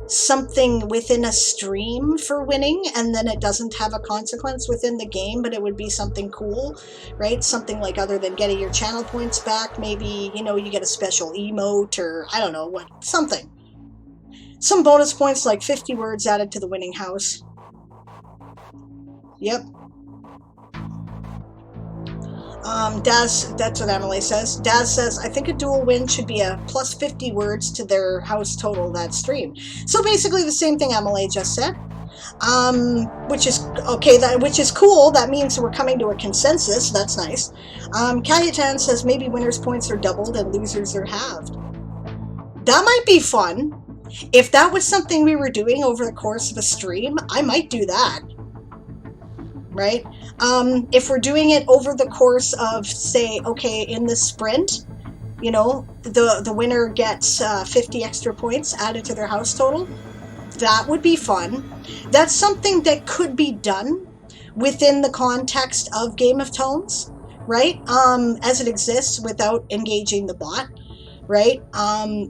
something within a stream for winning, and then it doesn't have a consequence within the game, but it would be something cool, right? Something like, other than getting your channel points back, maybe, you know, you get a special emote, or I don't know what, something. Some bonus points, like 50 words added to the winning house. Yep. Daz, that's what Emily says. Daz says, I think a dual win should be a plus 50 words to their house total that stream. So basically the same thing Emily just said. Which is, okay, which is cool. That means we're coming to a consensus. That's nice. Kayatan says, maybe winners' points are doubled and losers are halved. That might be fun. If that was something we were doing over the course of a stream, I might do that. Right? If we're doing it over the course of, say, okay, in the sprint, you know, the winner gets 50 extra points added to their house total, that would be fun. That's something that could be done within the context of Game of Thrones, right? As it exists without engaging the bot, right?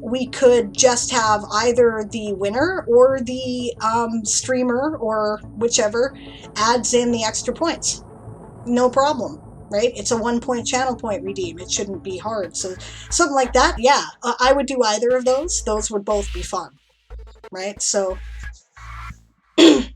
We could just have either the winner or the streamer, or whichever, adds in the extra points. No problem, right? It's a 1 point channel point redeem. It shouldn't be hard. So something like that, yeah, I would do either of those. Those would both be fun, right? So I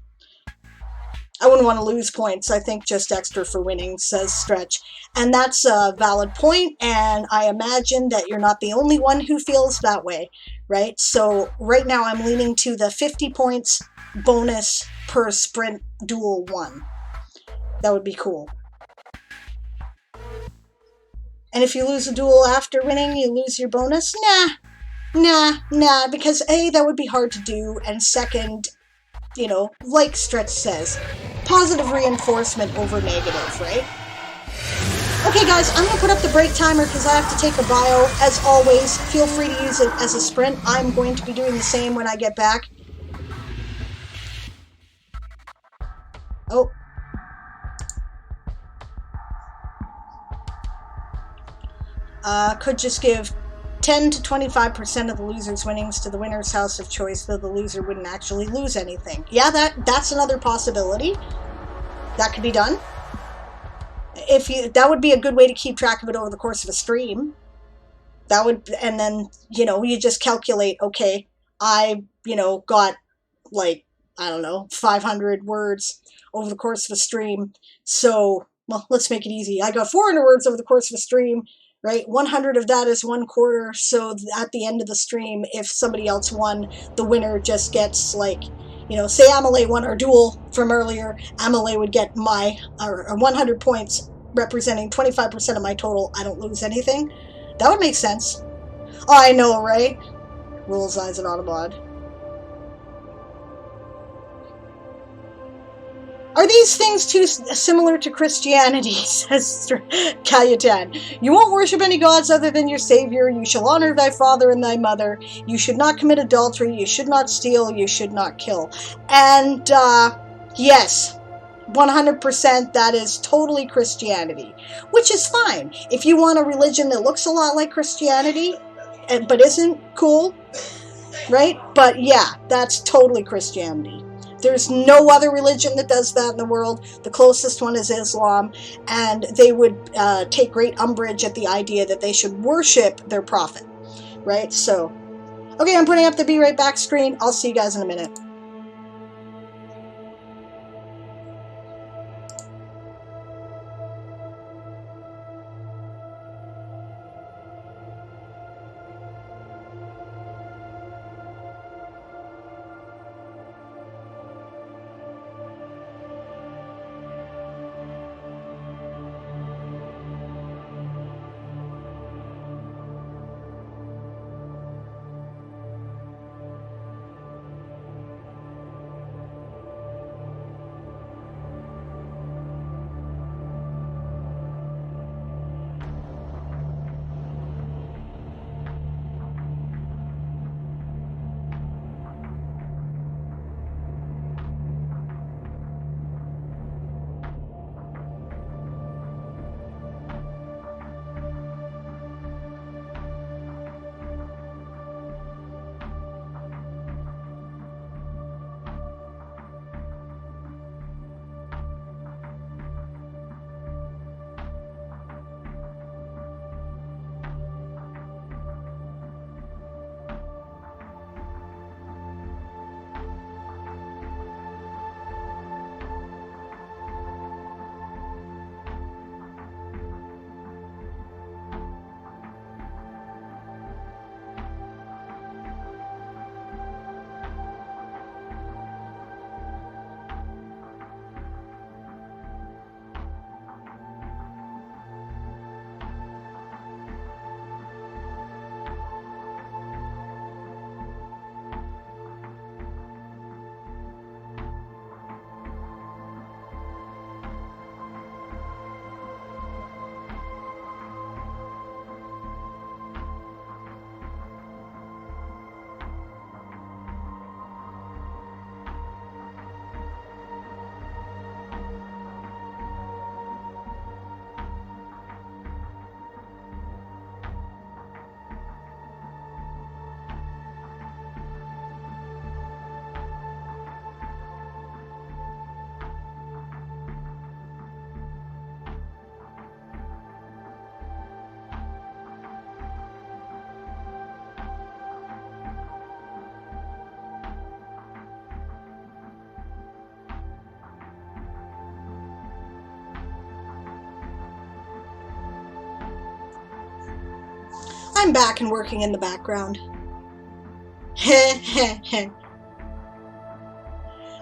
wouldn't want to lose points. I think just extra for winning, says Stretch. And that's a valid point, and I imagine that you're not the only one who feels that way, right? So right now I'm leaning to the 50 points bonus per sprint duel 1. That would be cool. And if you lose a duel after winning, you lose your bonus? Nah, because A, that would be hard to do, and second, you know, like Stretch says, positive reinforcement over negative, right? Okay, guys, I'm going to put up the break timer because I have to take a bio. As always, feel free to use it as a sprint. I'm going to be doing the same when I get back. Oh. Could just give 10 to 25% of the loser's winnings to the winner's house of choice, though the loser wouldn't actually lose anything. Yeah, that's another possibility. That could be done. That would be a good way to keep track of it over the course of a stream. That would, and then, you just calculate, okay, I, got like, I don't know, 500 words over the course of a stream. So, well, let's make it easy. I got 400 words over the course of a stream, right? 100 of that is 1/4. So at the end of the stream, if somebody else won, the winner just gets like, say Amelie won our duel from earlier, Amelie would get my 100 points representing 25% of my total. I don't lose anything. That would make sense. Oh, I know, right? Rolls eyes at Autobot. Are these things too similar to Christianity, says Cayutan. You won't worship any gods other than your Savior. You shall honor thy father and thy mother. You should not commit adultery. You should not steal. You should not kill. And, yes, 100% that is totally Christianity, which is fine. If you want a religion that looks a lot like Christianity, but isn't cool, right? But yeah, that's totally Christianity. There's no other religion that does that in the world. The closest one is Islam, and they would take great umbrage at the idea that they should worship their prophet, right? So, okay, I'm putting up the Be Right Back screen. I'll see you guys in a minute. I'm back and working in the background.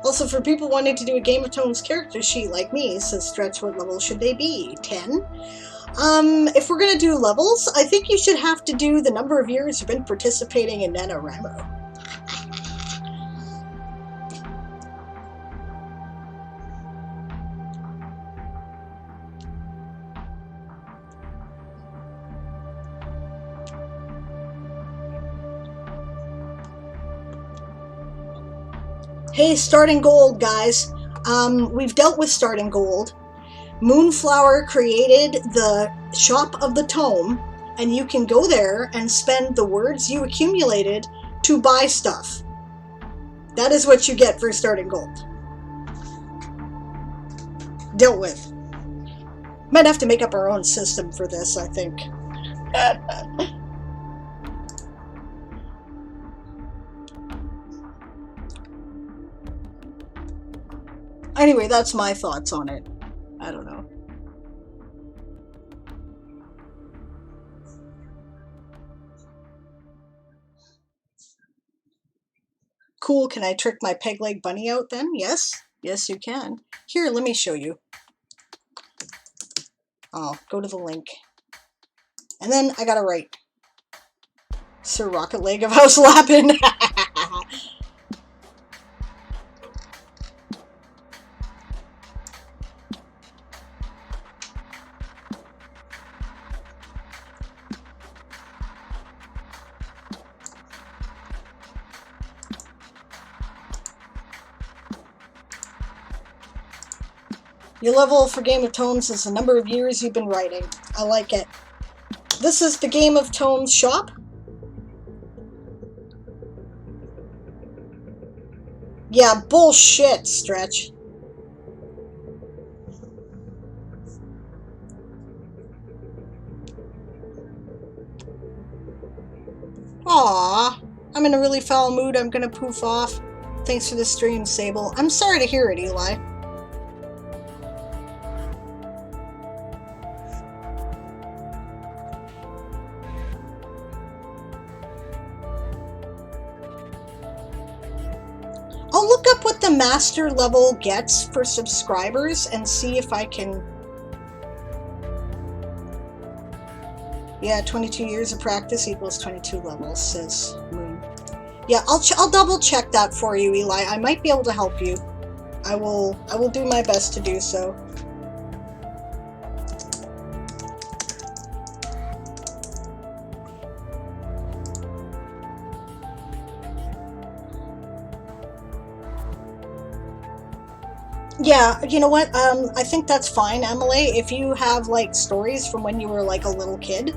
Also, for people wanting to do a Game of Thrones character sheet like me, says Stretch, what level should they be? 10? If we're gonna do levels, I think you should have to do the number of years you've been participating in NaNoWriMo. Hey, starting gold, guys. We've dealt with starting gold. Moonflower created the Shop of the Tome, and you can go there and spend the words you accumulated to buy stuff. That is what you get for starting gold. Dealt with. Might have to make up our own system for this, I think. Anyway, that's my thoughts on it. I don't know. Cool, can I trick my peg leg bunny out then? Yes. Yes, you can. Here, let me show you. Oh, go to the link. And then I gotta write Sir Rocket Leg of House Lappin. Your level for Game of Tones is the number of years you've been writing. I like it. This is the Game of Tones shop. Yeah, bullshit, Stretch. Aww. I'm in a really foul mood. I'm gonna poof off. Thanks for the stream, Sable. I'm sorry to hear it, Eli. I'll look up what the master level gets for subscribers and see if I can... Yeah, 22 years of practice equals 22 levels, says Moon. Yeah, I'll double check that for you, Eli. I might be able to help you. I will do my best to do so. Yeah, you know what? I think that's fine, Emily. If you have, like, stories from when you were, like, a little kid.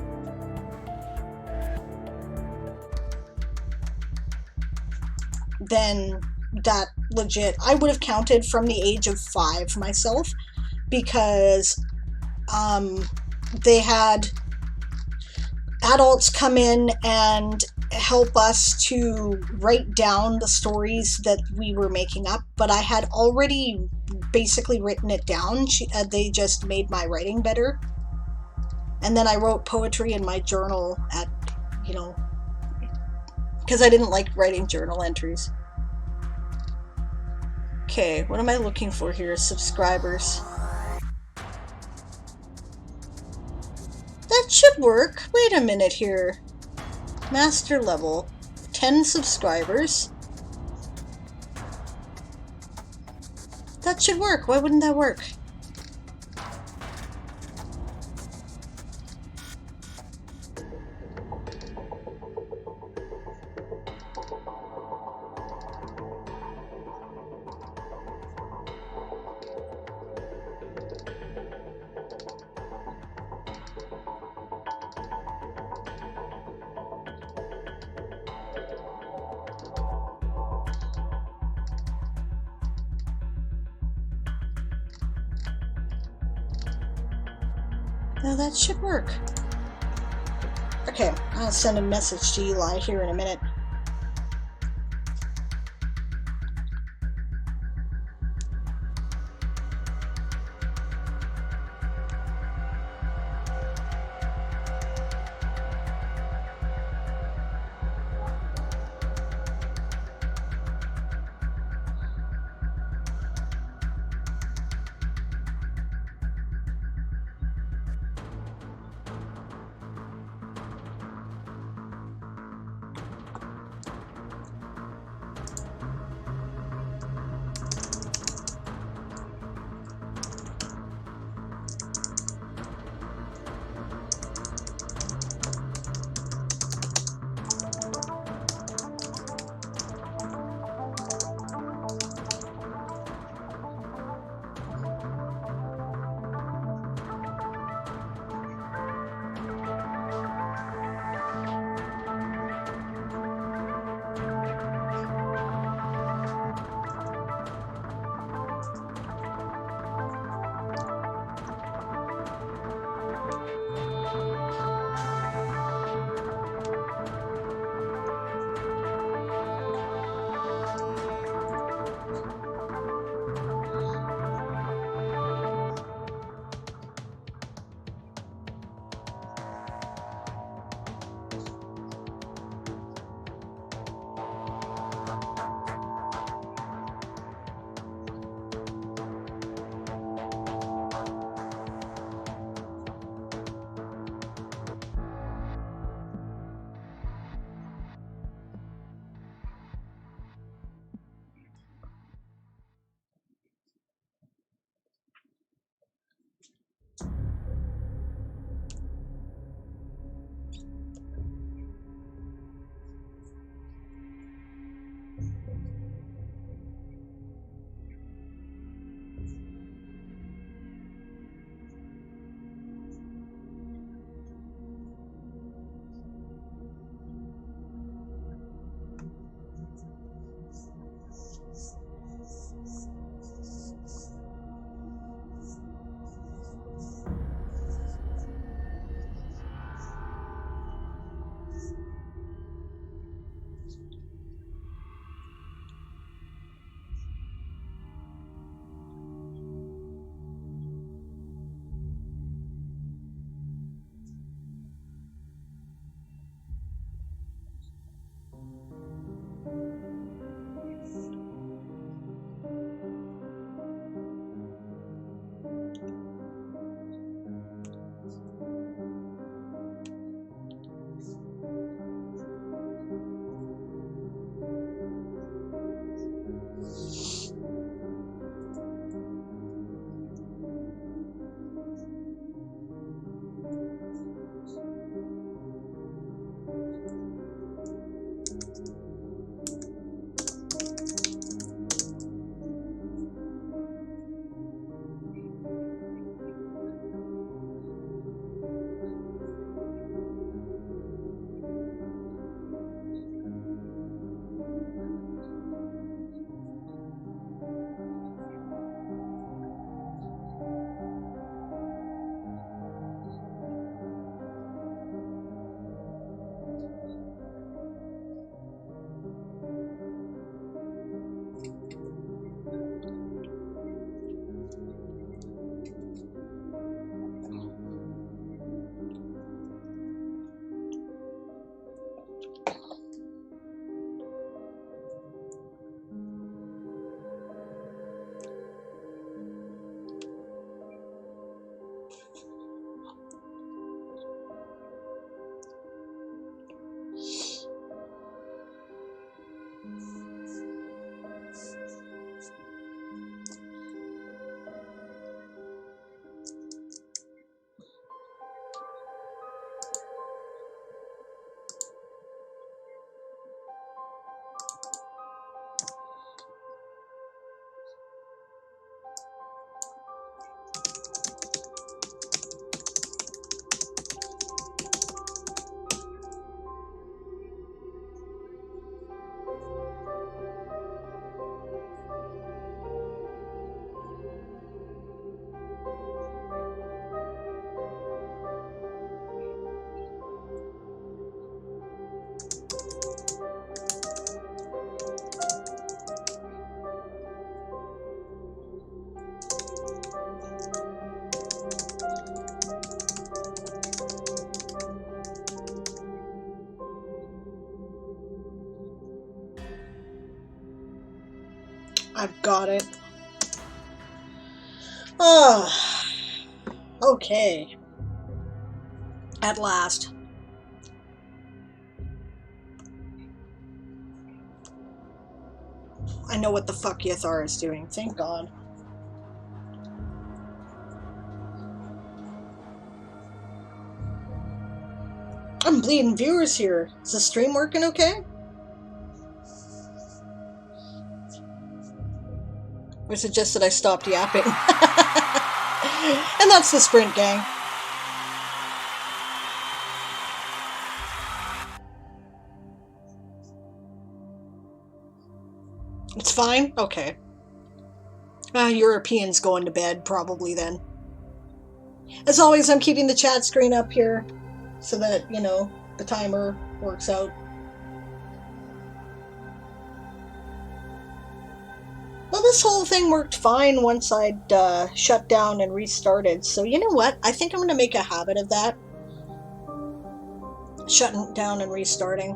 Then that legit. I would have counted from the age of 5 myself, because they had adults come in and help us to write down the stories that we were making up, but I had already basically written it down. They just made my writing better. And then I wrote poetry in my journal at, you know, because I didn't like writing journal entries. Okay, what am I looking for here? Subscribers. That should work. Wait a minute here. Master level. 10 subscribers. That should work. Why wouldn't that work? Now that should work. Okay, I'll send a message to Eli here in a minute. I've got it. Oh, okay. At last. I know what the fuck Yathar is doing. Thank God. I'm bleeding viewers here. Is the stream working okay? Or is it just that I stopped yapping? And that's the sprint, gang. It's fine? Okay. Europeans going to bed, probably then. As always, I'm keeping the chat screen up here so that, you know, the timer works out. Well, this whole thing worked fine once I'd shut down and restarted, so you know what? I think I'm going to make a habit of that. Shutting down and restarting.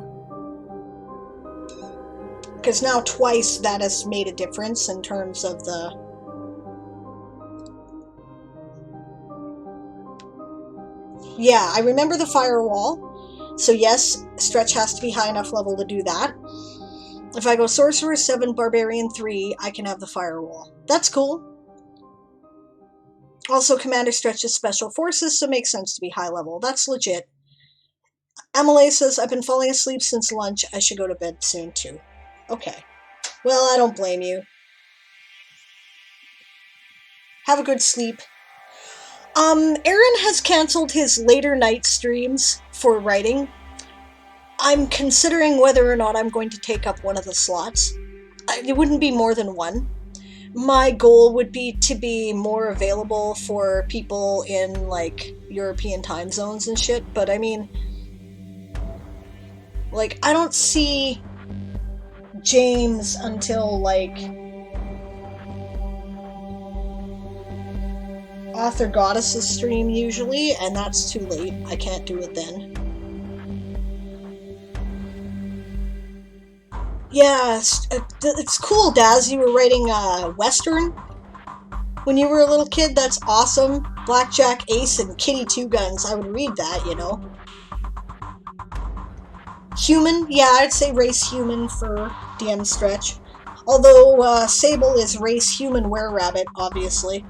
Because now twice that has made a difference in terms of the... Yeah, I remember the firewall. So yes, Stretch has to be high enough level to do that. If I go Sorcerer 7, Barbarian 3, I can have the firewall. That's cool. Also, Commander Stretch is Special Forces, so it makes sense to be high level. That's legit. Emily says, I've been falling asleep since lunch. I should go to bed soon, too. Okay. Well, I don't blame you. Have a good sleep. Aaron has canceled his later night streams for writing. I'm considering whether or not I'm going to take up one of the slots. It wouldn't be more than one. My goal would be to be more available for people in, like, European time zones and shit, but I mean, like, I don't see James until, like, Author Goddess's stream usually, and that's too late. I can't do it then. Yeah, it's cool, Daz. You were writing Western when you were a little kid. That's awesome. Blackjack, Ace, and Kitty Two Guns. I would read that, you know. Human? Yeah, I'd say race human for DM Stretch. Although Sable is race human were-rabbit, obviously.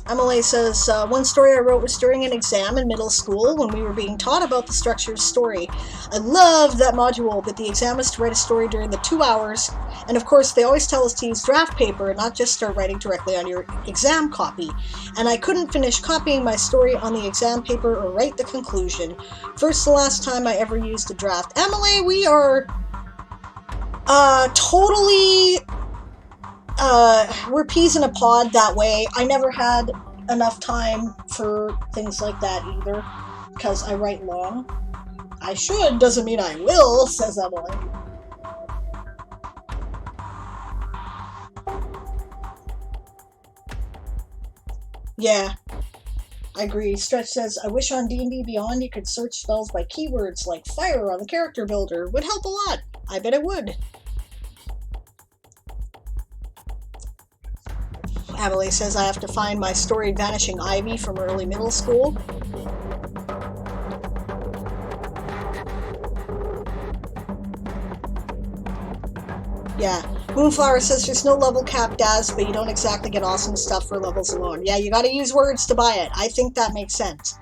Emily says, one story I wrote was during an exam in middle school when we were being taught about the structure of story. I loved that module, but the exam was to write a story during the 2 hours, and of course they always tell us to use draft paper and not just start writing directly on your exam copy. And I couldn't finish copying my story on the exam paper or write the conclusion. First the last time I ever used a draft. Emily, we are totally... we're peas in a pod that way. I never had enough time for things like that either, because I write long. I should, doesn't mean I will, says Emily. Yeah, I agree. Stretch says, I wish on D&D Beyond you could search spells by keywords like fire on the character builder. Would help a lot. I bet it would. Emily says I have to find my storied Vanishing Ivy from early middle school. Yeah. Moonflower says there's no level cap, Daz, but you don't exactly get awesome stuff for levels alone. Yeah, you gotta use words to buy it. I think that makes sense.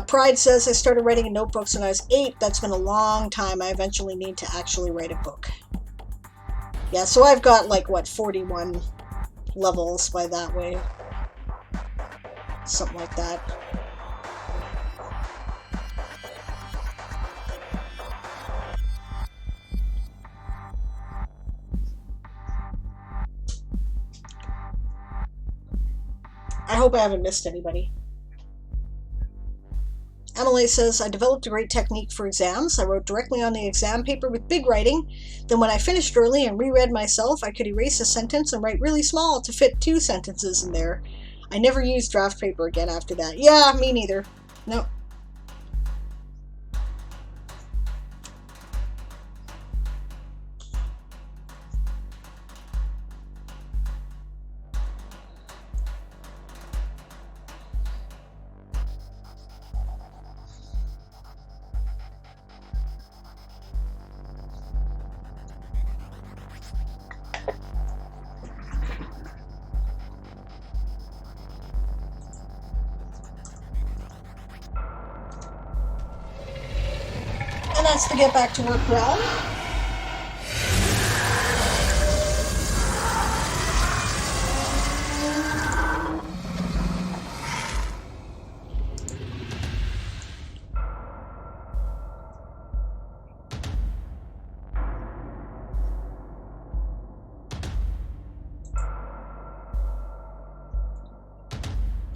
Pride says I started writing in notebooks when I was 8. That's been a long time. I eventually need to actually write a book. Yeah, so I've got, like, what, 41... levels by that way. Something like that. I hope I haven't missed anybody. Emily says, I developed a great technique for exams. I wrote directly on the exam paper with big writing. Then when I finished early and reread myself, I could erase a sentence and write really small to fit 2 sentences in there. I never used draft paper again after that. Yeah, me neither. No. And that's the get back to work realm.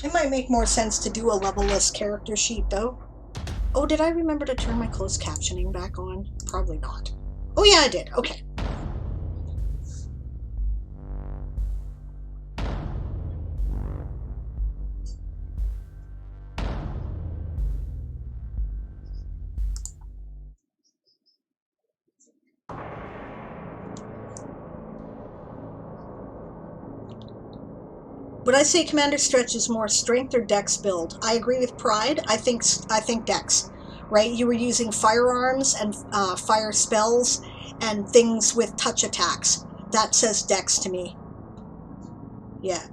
It might make more sense to do a level-less character sheet, though. Oh, did I remember to turn my closed captioning back on? Probably not. Oh yeah, I did. Okay. Would I say Commander Stretch is more strength or dex build? I agree with Pride. I think dex, right? You were using firearms and fire spells and things with touch attacks. That says dex to me. Yeah.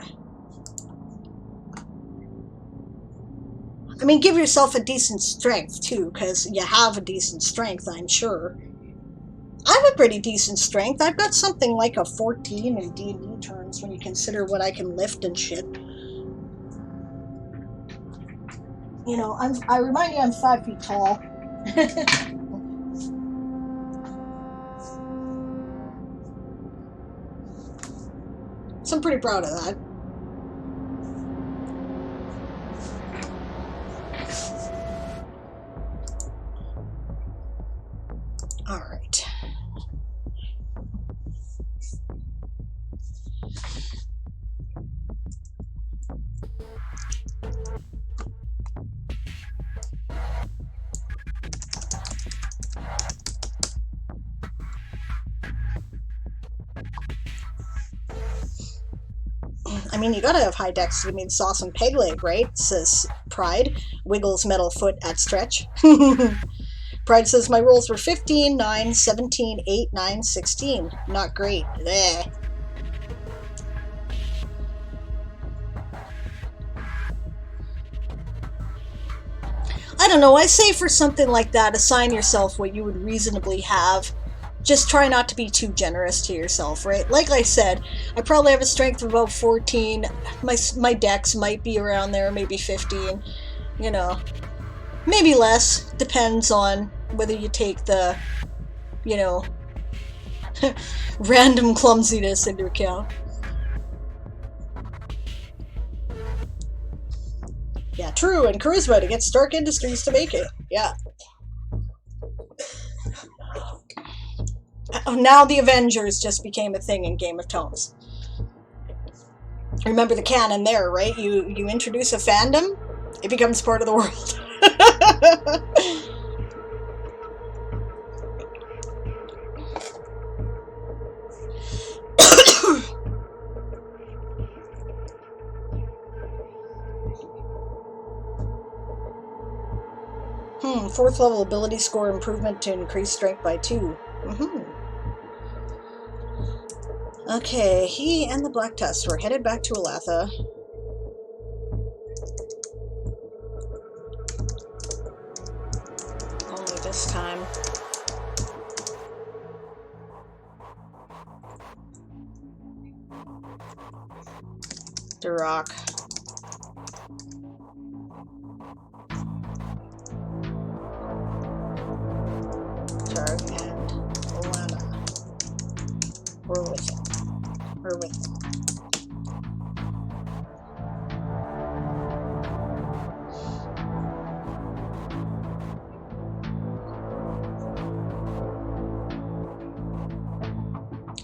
I mean, give yourself a decent strength too, because you have a decent strength, I'm sure. I have a pretty decent strength. I've got something like a 14 in D&D terms when you consider what I can lift and shit. You know, I remind you I'm 5 feet tall. So I'm pretty proud of that. All right. I mean, you gotta have high dex to give me this awesome peg leg, right? Says Pride. Wiggles metal foot at Stretch. Pride says my rolls were 15, 9, 17, 8, 9, 16. Not great. Bleh. I don't know, I say for something like that, assign yourself what you would reasonably have. Just try not to be too generous to yourself, right? Like I said, I probably have a strength of about 14. My dex might be around there, maybe 15. You know, maybe less. Depends on whether you take the, you know, random clumsiness into account. Yeah, true, and charisma to get Stark Industries to make it. Yeah. Oh, now the Avengers just became a thing in Game of Thrones. Remember the canon there, right? You introduce a fandom, it becomes part of the world. Fourth level ability score improvement to increase strength by 2. Okay, he and the Black Tusk were headed back to Olathe. Only this time. Duroc. Targ and Olana. We're with him. We're with him.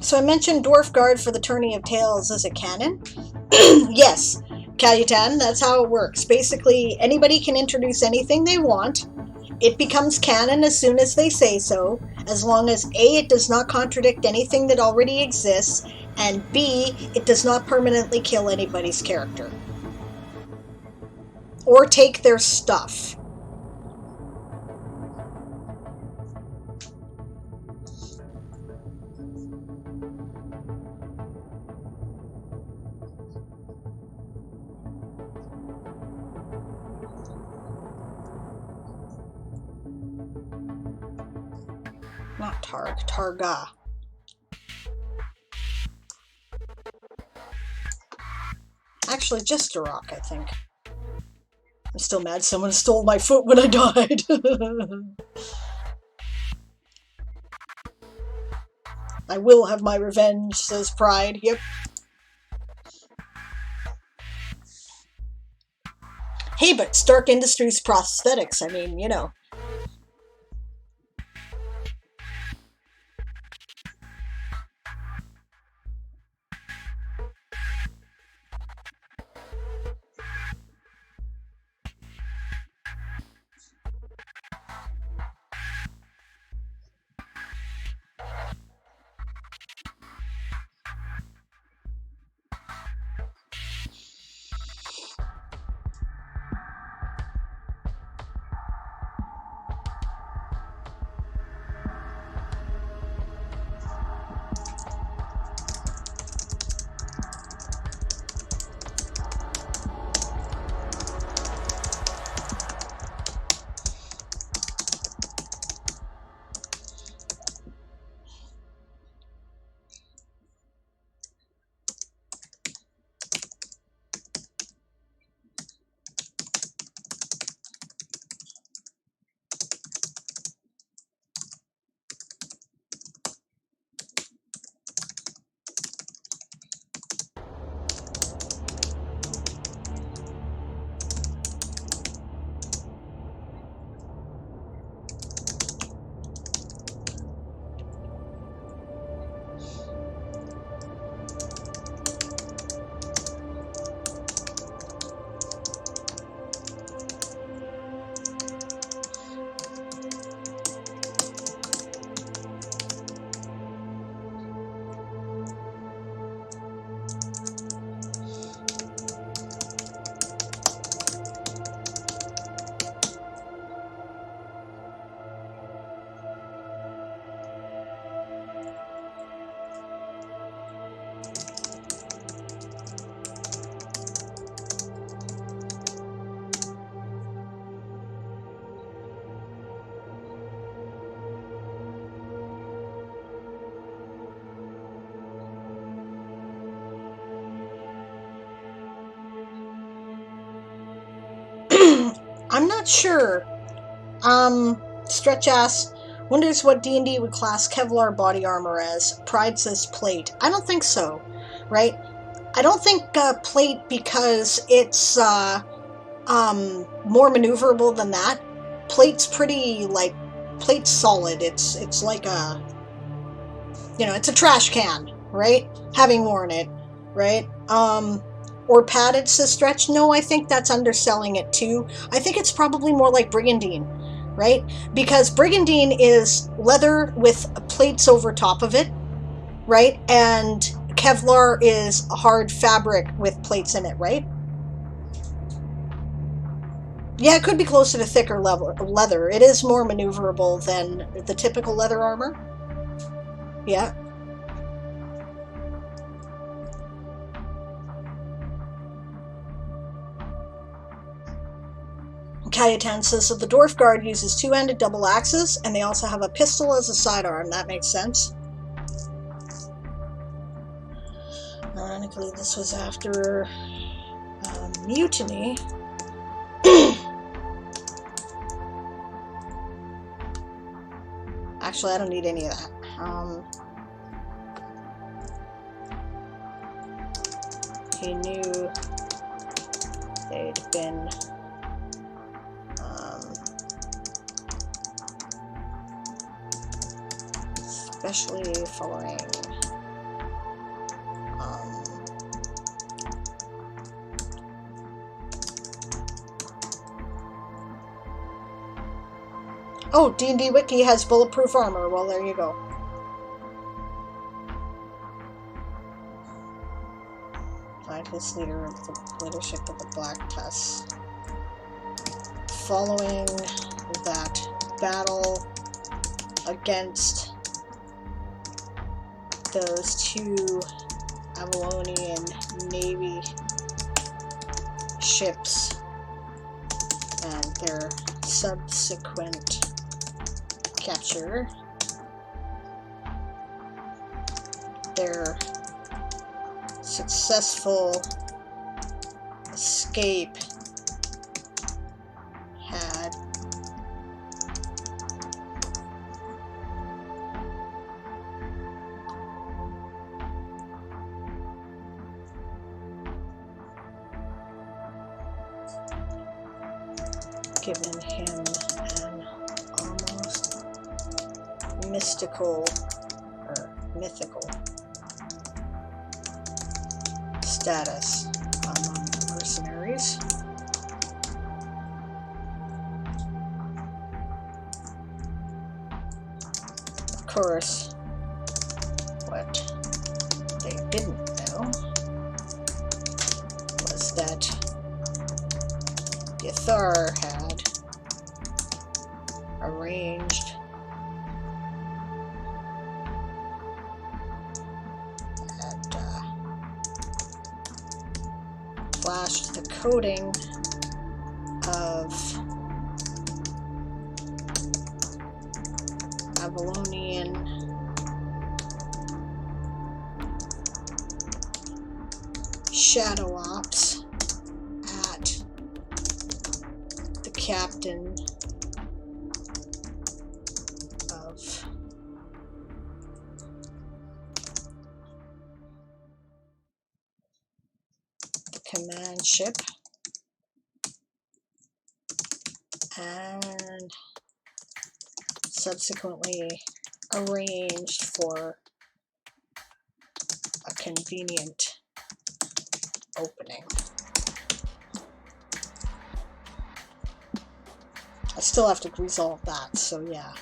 So I mentioned Dwarf Guard for the Turning of Tails as a canon. Yes, Calutan, that's how it works. Basically, anybody can introduce anything they want. It becomes canon as soon as they say so, as long as A, it does not contradict anything that already exists, and B, it does not permanently kill anybody's character. Or take their stuff. Not Targ, Targa. Actually, just a rock, I think. I'm still mad someone stole my foot when I died. I will have my revenge, says Pride. Yep. Hey, but Stark Industries prosthetics, I mean, you know. I'm not sure. Stretch asks, wonders what D&D would class Kevlar body armor as. Pride says plate. I don't think so, right? I don't think plate because it's more maneuverable than that. Plate's pretty, like, plate's solid. It's like a, you know, it's a trash can, right? Having worn it, right? Or padded, says Stretch. No, I think that's underselling it too. I think it's probably more like brigandine, right? Because brigandine is leather with plates over top of it, right? And Kevlar is a hard fabric with plates in it, right? Yeah, it could be closer to thicker leather. It is more maneuverable than the typical leather armor. Yeah. Kayatan says, so the Dwarf Guard uses two-handed double axes, and they also have a pistol as a sidearm. That makes sense. Ironically, this was after mutiny. Actually, I don't need any of that. He knew they'd been especially following oh, D&D Wiki has bulletproof armor. Well, there you go. Scientist leader of the leadership of the Black Tusk. Following that battle against those two Avalonian Navy ships and their subsequent capture, their successful escape had given him an almost mystical or mythical status among the mercenaries. Of course, what they didn't know was that Yathar had arranged and flashed the coding of Avalonian shadow ops at the captain of the command ship, and subsequently arranged for a convenient opening. I still have to resolve that, so yeah.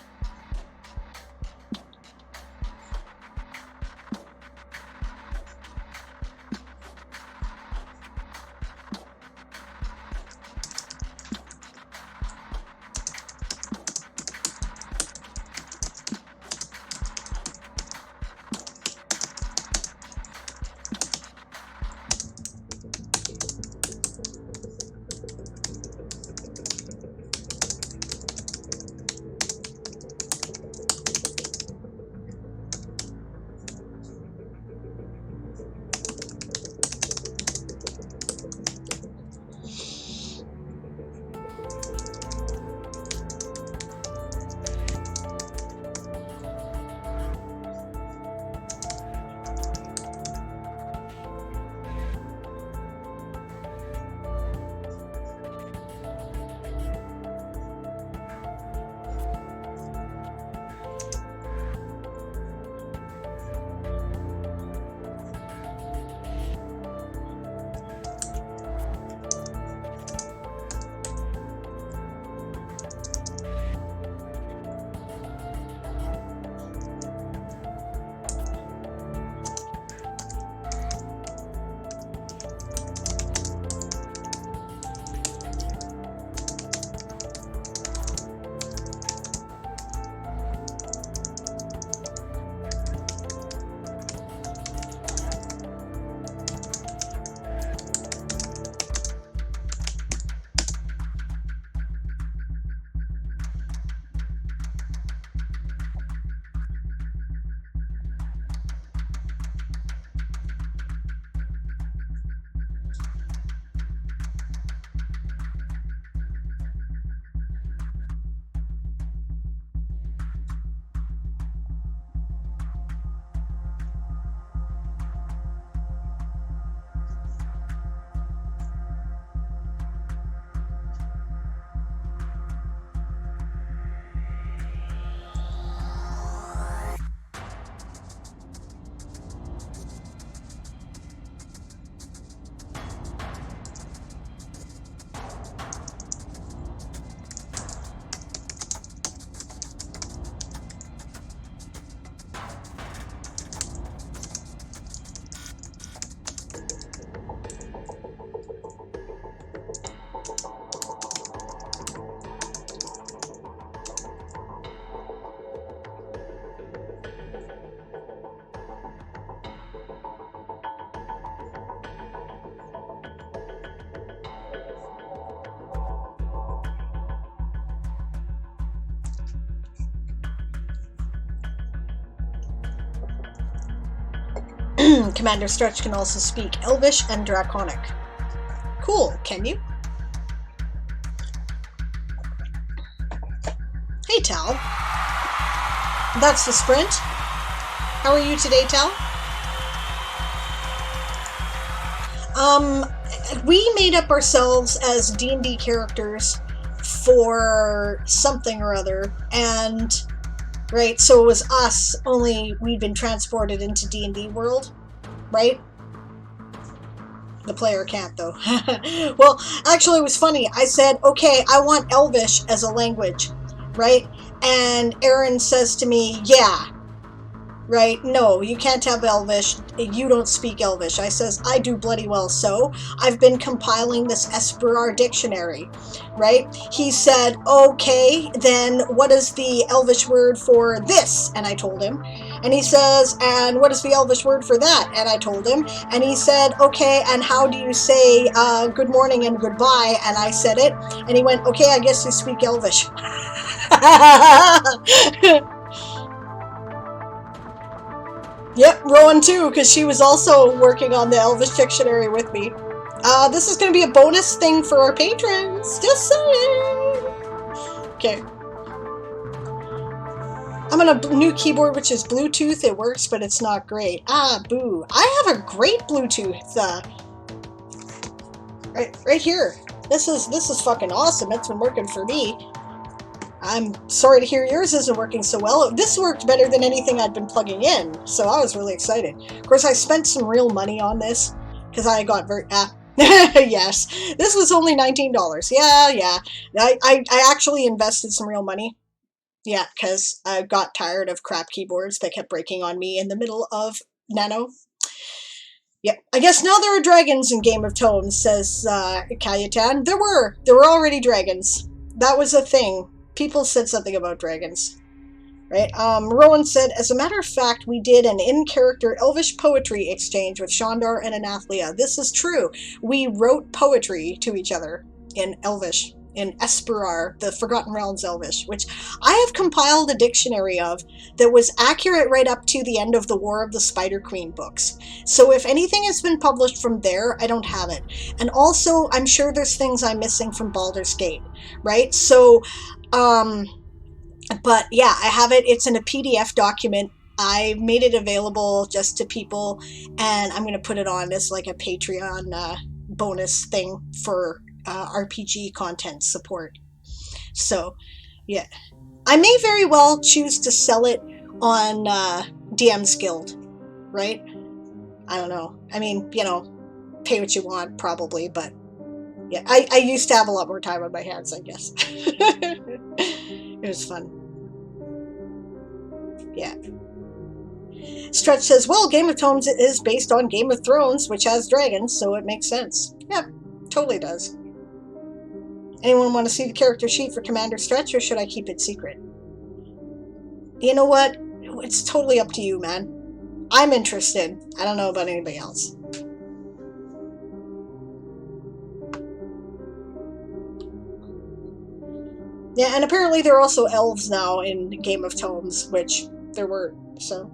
Commander Stretch can also speak Elvish and Draconic. Cool, can you? Hey, Tal. That's the sprint. How are you today, Tal? We made up ourselves as D&D characters for something or other, and right, so it was us, only we'd been transported into D&D world, right? The player can't, though. Well, actually, it was funny. I said, okay, I want Elvish as a language, right? And Aaron says to me, yeah. Right? No, you can't have Elvish. You don't speak Elvish. I says, I do bloody well so. I've been compiling this Esperar dictionary, right? He said, okay, then what is the Elvish word for this? And I told him. And he says, and what is the Elvish word for that? And I told him. And he said, okay, and how do you say good morning and goodbye? And I said it. And he went, okay, I guess you speak Elvish. Yep, Rowan too, because she was also working on the Elvish dictionary with me. This is going to be a bonus thing for our patrons. Just saying. Okay. I'm on a new keyboard, which is Bluetooth. It works, but it's not great. Ah, boo. I have a great Bluetooth. Right here. This is fucking awesome. It's been working for me. I'm sorry to hear yours isn't working so well. This worked better than anything I'd been plugging in, so I was really excited. Of course, I spent some real money on this, because I got very... yes, this was only $19. Yeah. I actually invested some real money. Yeah, because I got tired of crap keyboards that kept breaking on me in the middle of Nano. Yep, I guess now there are dragons in Game of Tomes, says Kayatan. There were already dragons. That was a thing. People said something about dragons, right? Rowan said, as a matter of fact, we did an in-character Elvish poetry exchange with Shandar and Anathlia. This is true. We wrote poetry to each other in Elvish, in Esperar, the Forgotten Realms Elvish, which I have compiled a dictionary of that was accurate right up to the end of the War of the Spider Queen books. So if anything has been published from there, I don't have it. And also, I'm sure there's things I'm missing from Baldur's Gate, right? So... but yeah, I have it. It's in a PDF document. I made it available just to people, and I'm going to put it on as like a Patreon bonus thing for RPG content support. So, yeah. I may very well choose to sell it on DM's Guild, right? I don't know. I mean, you know, pay what you want, probably, but yeah, I used to have a lot more time on my hands, I guess. It was fun. Yeah. Stretch says, well, Game of Tomes is based on Game of Thrones, which has dragons, so it makes sense. Yeah, totally does. Anyone want to see the character sheet for Commander Stretch, or should I keep it secret? You know what? It's totally up to you, man. I'm interested. I don't know about anybody else. Yeah, and apparently there are also elves now in Game of Tomes, which there were, so...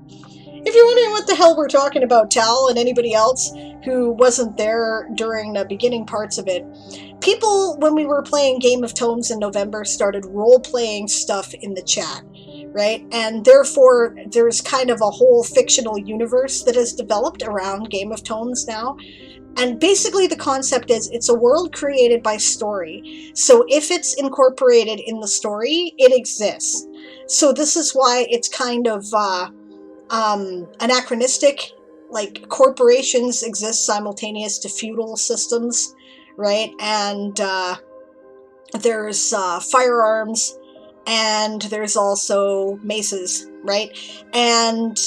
If you're wondering what the hell we're talking about, Tal, and anybody else who wasn't there during the beginning parts of it, people, when we were playing Game of Tomes in November, started role-playing stuff in the chat, right? And therefore, there's kind of a whole fictional universe that has developed around Game of Tomes now. And basically the concept is it's a world created by story. So if it's incorporated in the story, it exists. So this is why it's kind of anachronistic. Like corporations exist simultaneous to feudal systems, right? And there's firearms, and there's also maces, right? And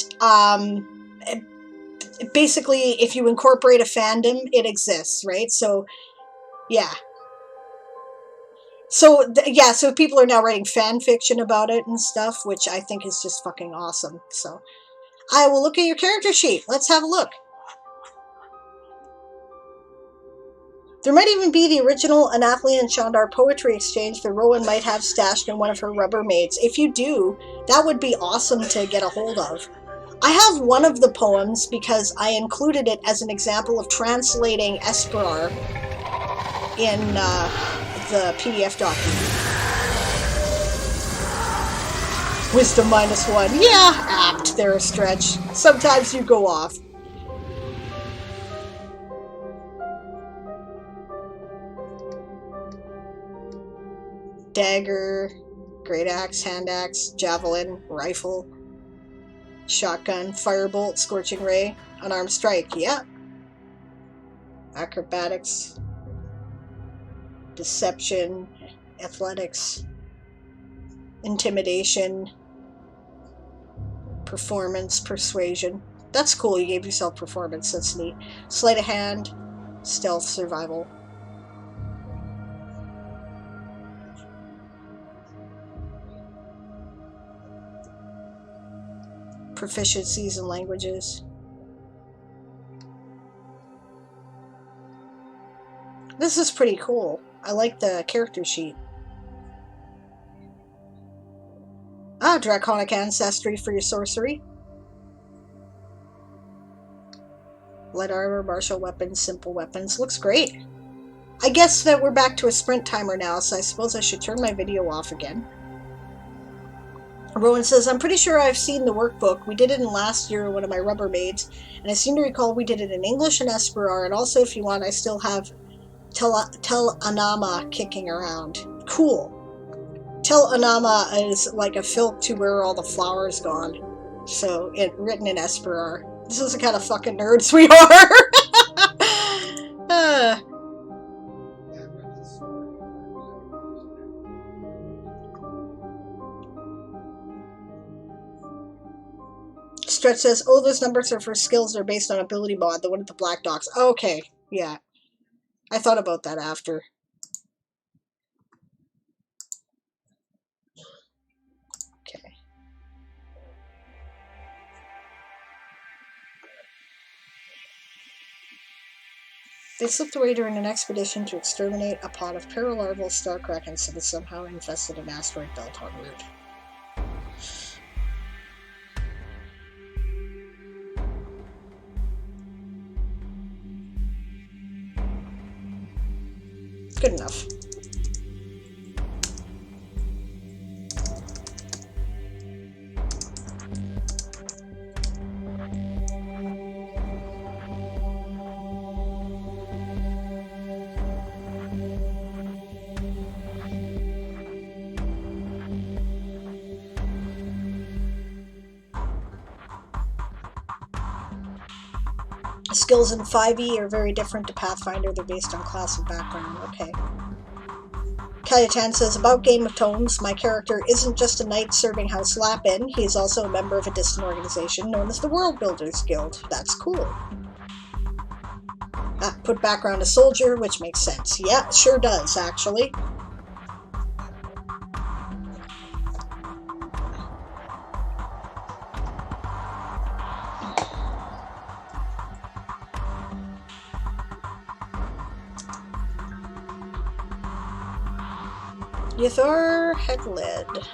basically, if you incorporate a fandom, it exists, right? So, yeah. So, so people are now writing fan fiction about it and stuff, which I think is just fucking awesome. So, I will look at your character sheet. Let's have a look. There might even be the original Anathlia and Shandar poetry exchange that Rowan might have stashed in one of her Rubbermaids. If you do, that would be awesome to get a hold of. I have one of the poems because I included it as an example of translating Esperar in the PDF document. Wisdom -1. Yeah, apt there, Stretch. Sometimes you go off. Dagger, great axe, hand axe, javelin, rifle, shotgun, firebolt, scorching ray, unarmed strike. Yeah. Acrobatics, deception, athletics, intimidation, performance, persuasion. That's cool, you gave yourself performance, that's neat. Sleight of hand, stealth, survival. Proficiencies in languages. This is pretty cool. I like the character sheet. Ah, draconic ancestry for your sorcery. Light armor, martial weapons, simple weapons. Looks great. I guess that we're back to a sprint timer now, so I suppose I should turn my video off again. Rowan says, I'm pretty sure I've seen the workbook. We did it in last year, one of my Rubbermaids, and I seem to recall we did it in English and Esperar, and also, if you want, I still have Tel Anama kicking around. Cool. Tel Anama is like a filk to where all the flowers gone. So, written in Esperar. This is the kind of fucking nerds we are. Stretch says, oh, those numbers are for skills that are based on ability mod, the one with the black dots. Okay, yeah. I thought about that after. Okay. They slipped away during an expedition to exterminate a pod of paralarval star krakens that somehow infested an asteroid belt en route. Good enough. Skills in 5e are very different to Pathfinder. They're based on class and background. Okay. Cayatan says, about Game of Tomes, my character isn't just a knight serving House Lapin. He is also a member of a distant organization known as the World Builders Guild. That's cool. Put background a soldier, which makes sense. Yeah, sure does, actually. Ythor Headlid.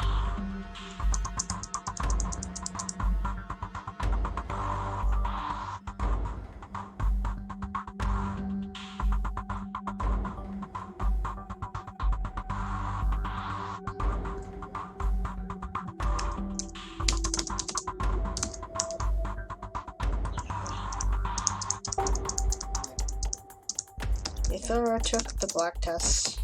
Ythor took the black test.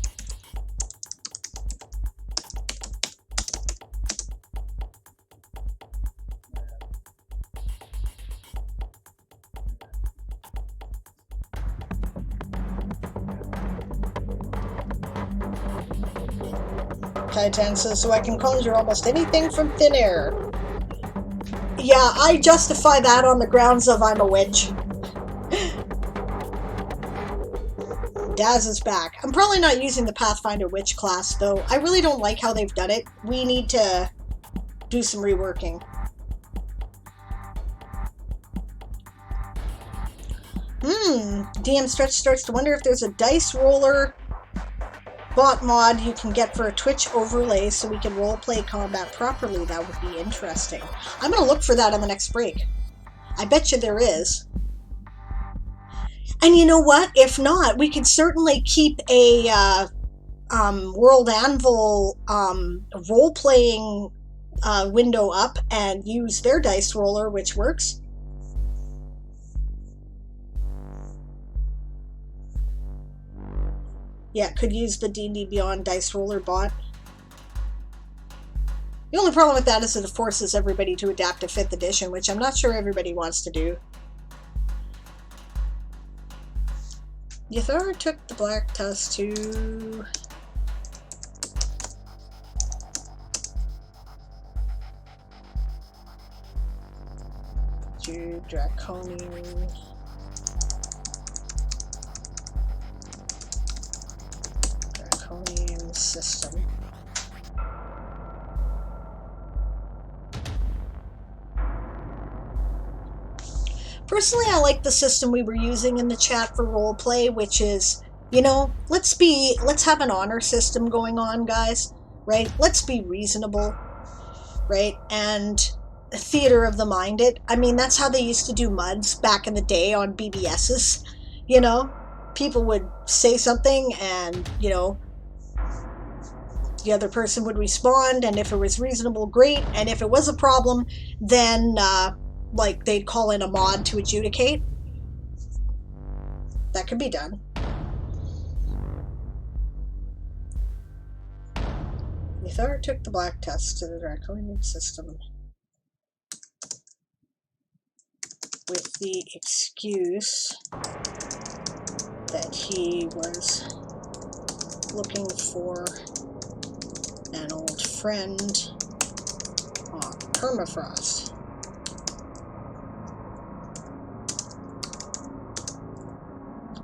Titan says, so I can conjure almost anything from thin air. Yeah, I justify that on the grounds of I'm a witch. Daz is back. I'm probably not using the Pathfinder Witch class, though. I really don't like how they've done it. We need to do some reworking. DM Stretch starts to wonder if there's a dice roller bot mod you can get for a Twitch overlay so we can roleplay combat properly. That would be interesting. I'm going to look for that on the next break. I bet you there is. And you know what? If not, we could certainly keep a World Anvil role-playing window up and use their dice roller, which works. Yeah, could use the D&D Beyond dice roller bot. The only problem with that is that it forces everybody to adapt to 5th edition, which I'm not sure everybody wants to do. Yathar took the Black Tusk to... Draconian... system. Personally, I like the system we were using in the chat for roleplay, which is, you know, let's have an honor system going on, guys, right? Let's be reasonable, right? And theater of the minded. I mean, that's how they used to do MUDs back in the day on BBSs, you know? People would say something and, you know, the other person would respond, and if it was reasonable, great, and if it was a problem, then like they'd call in a mod to adjudicate. That could be done. Yathar took the Black Tusk to the Draconian system with the excuse that he was looking for an old friend on permafrost.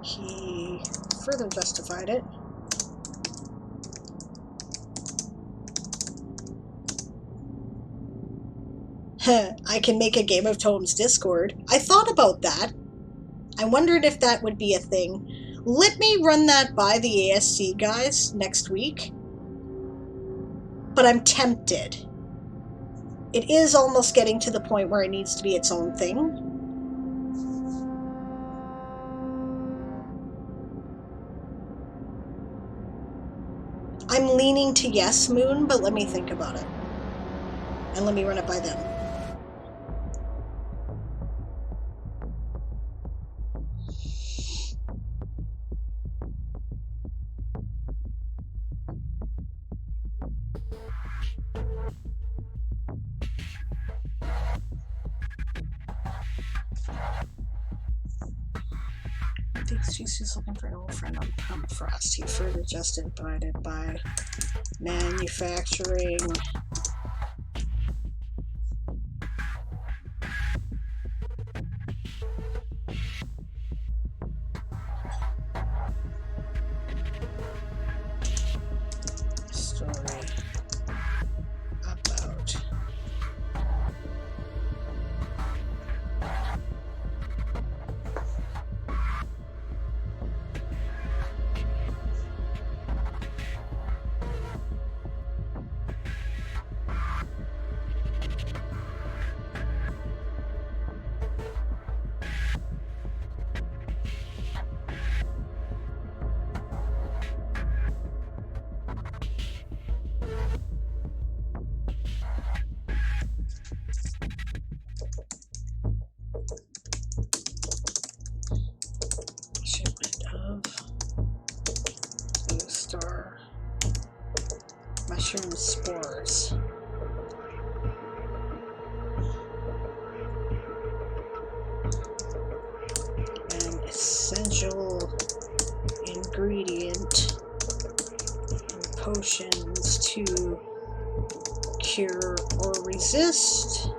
He further justified it. I can make a Game of Tomes Discord. I thought about that. I wondered if that would be a thing. Let me run that by the ASC guys next week. But I'm tempted. It is almost getting to the point where it needs to be its own thing. I'm leaning to yes, Moon, but let me think about it. And let me run it by them. She's looking for an old friend on permafrost. He further justified it by manufacturing story about mushroom spores. An essential ingredient in potions to cure or resist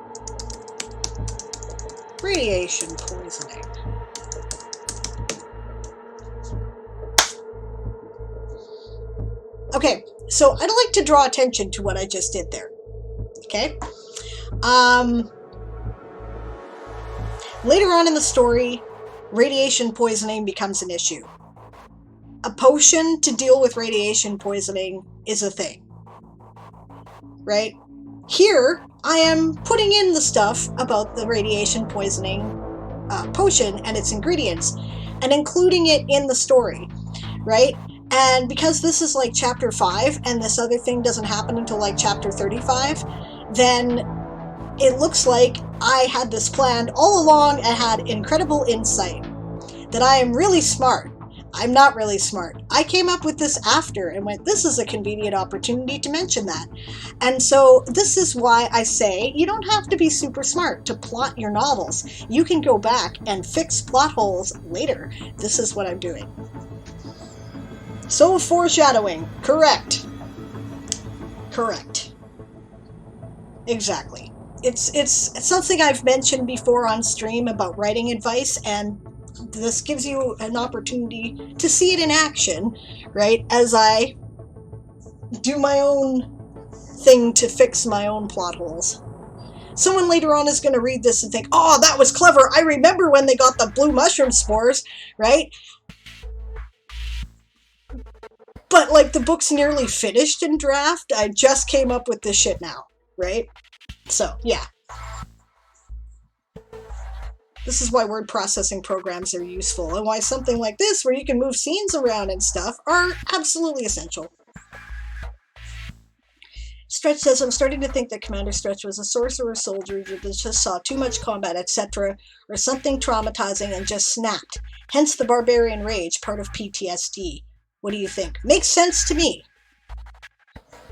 radiation poisoning. Okay, so I'd like to draw attention to what I just did there. Okay? Later on in the story, radiation poisoning becomes an issue. a potion to deal with radiation poisoning is a thing, right? Here, I am putting in the stuff about the radiation poisoning potion and its ingredients and including it in the story, right? And because this is like chapter 5 and this other thing doesn't happen until like chapter 35, then it looks like I had this planned all along and had incredible insight. That I am really smart. I'm not really smart. I came up with this after and went, this is a convenient opportunity to mention that. And so this is why I say you don't have to be super smart to plot your novels. You can go back and fix plot holes later. This is what I'm doing. So foreshadowing. Correct. Correct. Exactly. It's something I've mentioned before on stream about writing advice, and this gives you an opportunity to see it in action, right? As I do my own thing to fix my own plot holes. Someone later on is going to read this and think, oh, that was clever. I remember when they got the blue mushroom spores, right? But like the book's nearly finished in draft. I just came up with this shit now, right? So, yeah. This is why word processing programs are useful and why something like this, where you can move scenes around and stuff, are absolutely essential. Stretch says, I'm starting to think that Commander Stretch was a sorcerer soldier that just saw too much combat, etc., or something traumatizing and just snapped. Hence the barbarian rage, part of PTSD. What do you think? Makes sense to me.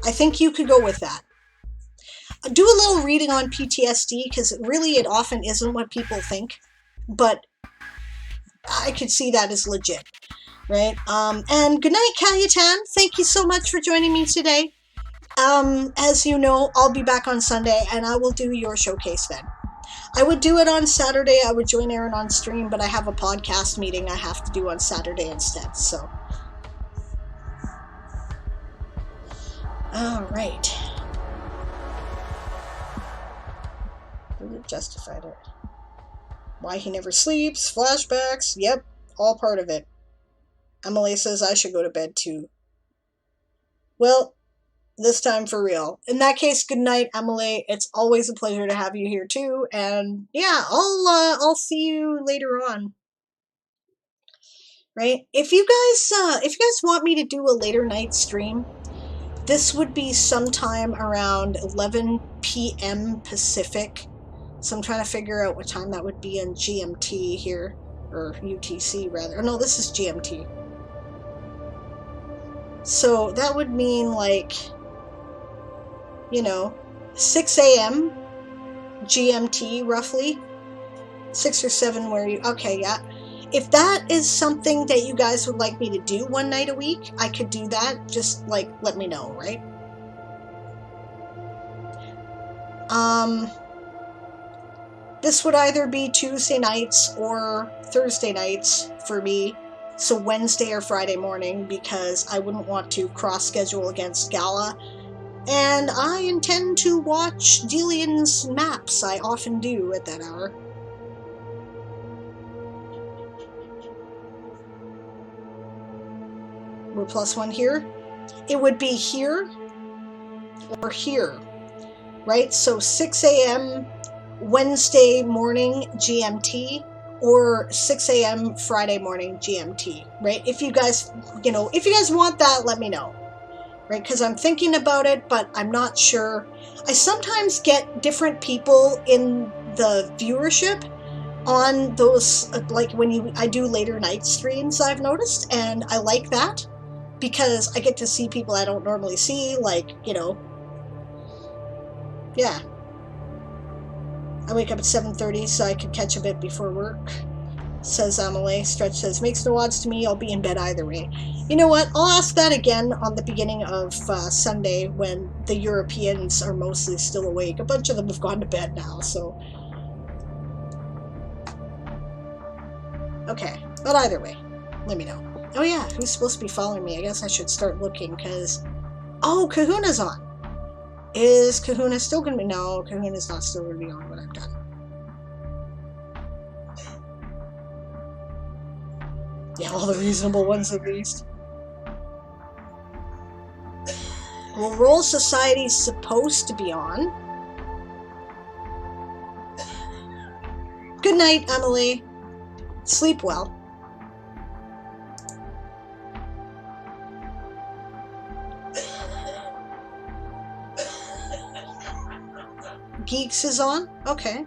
I think you could go with that. Do a little reading on PTSD, because really it often isn't what people think, but I could see that as legit, right? And good night, Calutan. Thank you so much for joining me today. As you know, I'll be back on Sunday, and I will do your showcase then. I would do it on Saturday. I would join Aaron on stream, but I have a podcast meeting I have to do on Saturday instead, so. All right. Justified it. Why he never sleeps, flashbacks, yep, all part of it. Emily says I should go to bed too. Well, this time for real. In that case, good night, Emily. It's always a pleasure to have you here too, and yeah, I'll see you later on. Right? If you guys want me to do a later night stream, this would be sometime around 11 p.m. Pacific. So I'm trying to figure out what time that would be in GMT here, or UTC rather. Oh, no, this is GMT. So that would mean like, 6 a.m. GMT roughly. 6 or 7 where you, okay, yeah. If that is something that you guys would like me to do one night a week, I could do that. Just like, let me know, right? This would either be Tuesday nights or Thursday nights for me, so Wednesday or Friday morning, because I wouldn't want to cross-schedule against Gala. And I intend to watch Delian's maps. I often do at that hour. We're +1 here. It would be here or here, right? So 6 a.m. Wednesday morning GMT or 6 a.m. Friday morning GMT, right? If you guys, want that, let me know, right? Because I'm thinking about it, but I'm not sure. I sometimes get different people in the viewership on those, like when I do later night streams, I've noticed, and I like that because I get to see people I don't normally see, like, yeah. I wake up at 7:30 so I could catch a bit before work, says Amelie. Stretch says, makes no odds to me, I'll be in bed either way. You know what, I'll ask that again on the beginning of Sunday when the Europeans are mostly still awake. A bunch of them have gone to bed now, so. Okay, but either way, let me know. Oh yeah, who's supposed to be following me? I guess I should start looking, because... Oh, Kahuna's on! Is Kahuna still going to be... No, Kahuna's not still going to be on when I'm done. Yeah, all the reasonable ones at least. Well, Roll Society's supposed to be on. Good night, Emily. Sleep well. Geeks is on? Okay.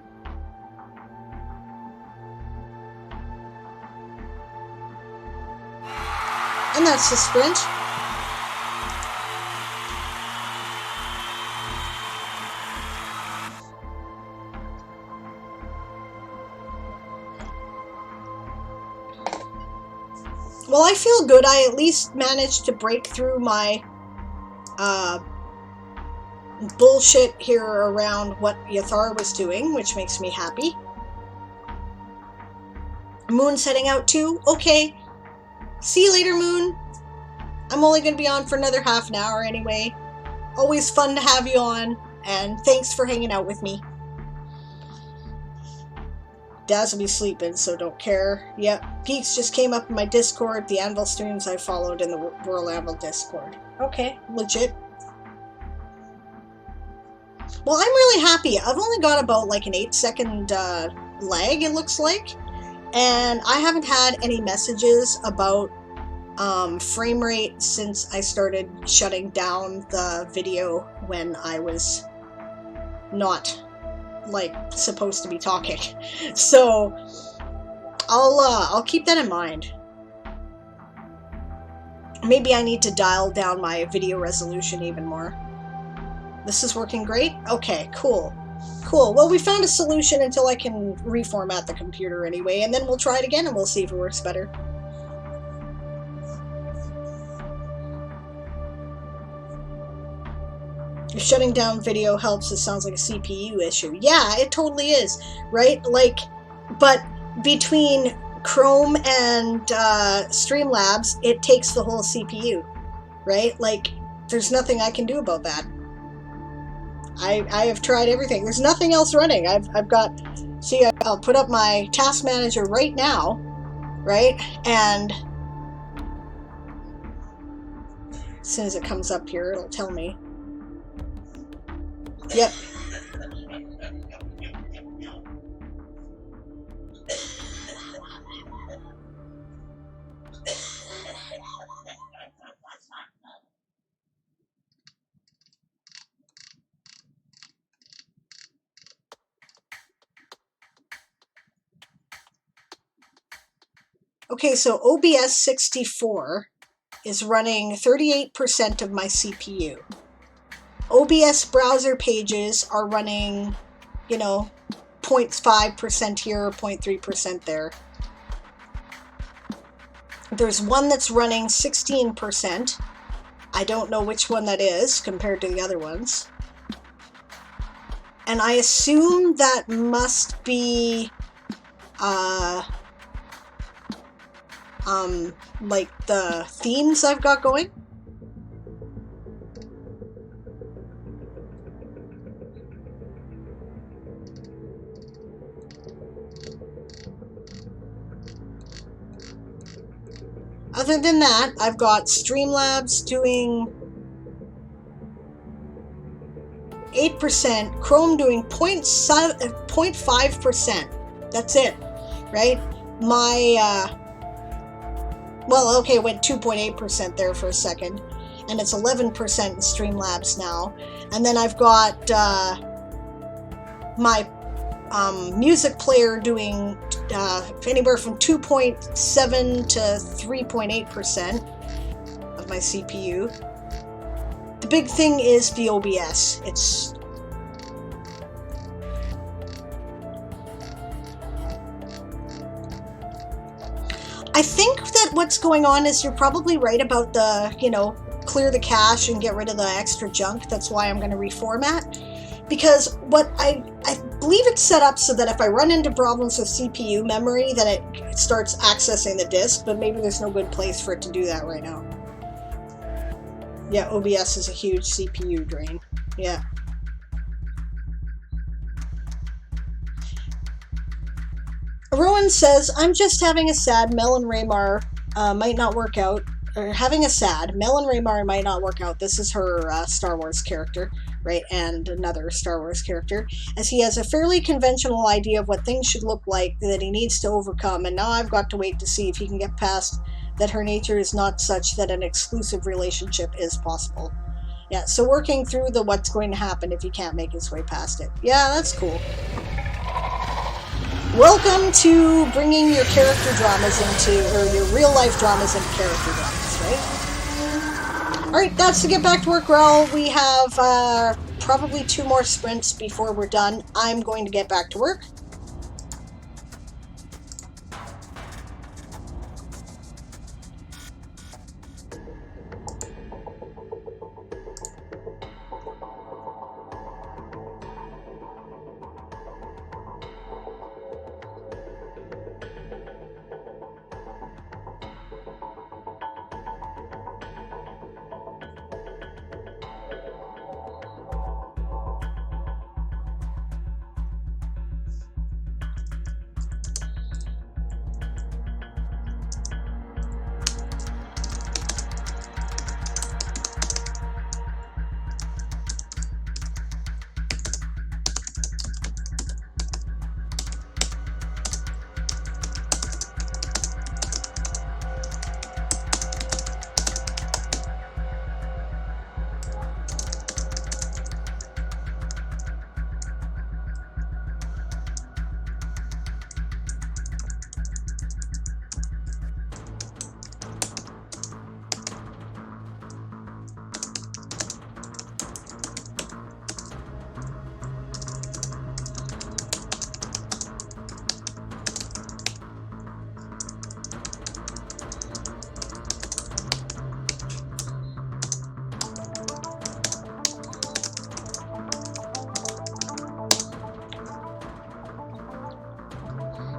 And that's the sprint. Well, I feel good. I at least managed to break through my bullshit here around what Yathar was doing, which makes me happy. Moon's heading out too? Okay. See you later, Moon. I'm only going to be on for another half an hour anyway. Always fun to have you on, and thanks for hanging out with me. Daz will be sleeping, so don't care. Yep, Geeks just came up in my Discord, the Anvil streams I followed in the Royal Anvil Discord. Okay, legit. Well, I'm really happy. I've only got about like an 8-second lag, it looks like. And I haven't had any messages about frame rate since I started shutting down the video when I was not like supposed to be talking. So I'll keep that in mind. Maybe I need to dial down my video resolution even more. This is working great? Okay, cool. Cool. Well, we found a solution until I can reformat the computer anyway, and then we'll try it again and we'll see if it works better. If shutting down video helps, it sounds like a CPU issue. Yeah, it totally is, right? Like, but between Chrome and Streamlabs, it takes the whole CPU, right? Like, there's nothing I can do about that. I have tried everything. There's nothing else running. I've got, see, I'll put up my task manager right now, right? And as soon as it comes up here, it'll tell me. Yep. Okay, so OBS 64 is running 38% of my CPU. OBS browser pages are running, you know, 0.5% here, 0.3% there. There's one that's running 16%. I don't know which one that is compared to the other ones. And I assume that must be like the themes I've got going. Other than that, I've got Streamlabs doing 8%, Chrome doing 0.5%. That's it, right? My, well, okay, it went 2.8% there for a second, and it's 11% in Streamlabs now. And then I've got my music player doing anywhere from 2.7 to 3.8% of my CPU. The big thing is the OBS. It's I think that what's going on is you're probably right about the, you know, clear the cache and get rid of the extra junk. That's why I'm going to reformat. Because what I believe it's set up so that if I run into problems with CPU memory, then it starts accessing the disk, but maybe there's no good place for it to do that right now. Yeah, OBS is a huge CPU drain. Yeah. Rowan says, I'm just having a sad Mel and Raymar might not work out. having a sad. Mel and Raymar might not work out. This is her Star Wars character, right? And another Star Wars character. As he has a fairly conventional idea of what things should look like that he needs to overcome, and now I've got to wait to see if he can get past that her nature is not such that an exclusive relationship is possible. Yeah, so working through the what's going to happen if he can't make his way past it. Yeah, that's cool. Welcome to bringing your character dramas into, or your real life dramas into character dramas, right? Alright, that's to get back to work, Raul. We have probably 2 more sprints before we're done. I'm going to get back to work.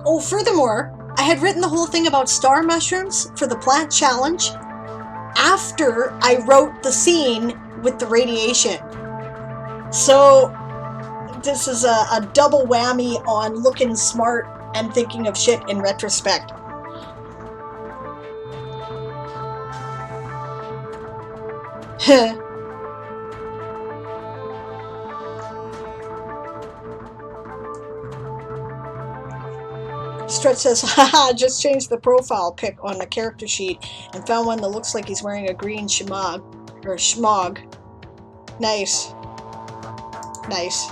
Oh, furthermore, I had written the whole thing about star mushrooms for the plant challenge after I wrote the scene with the radiation. So this is a double whammy on looking smart and thinking of shit in retrospect. Stretch says, haha, just changed the profile pic on the character sheet and found one that looks like he's wearing a green shemagh. Nice. Nice.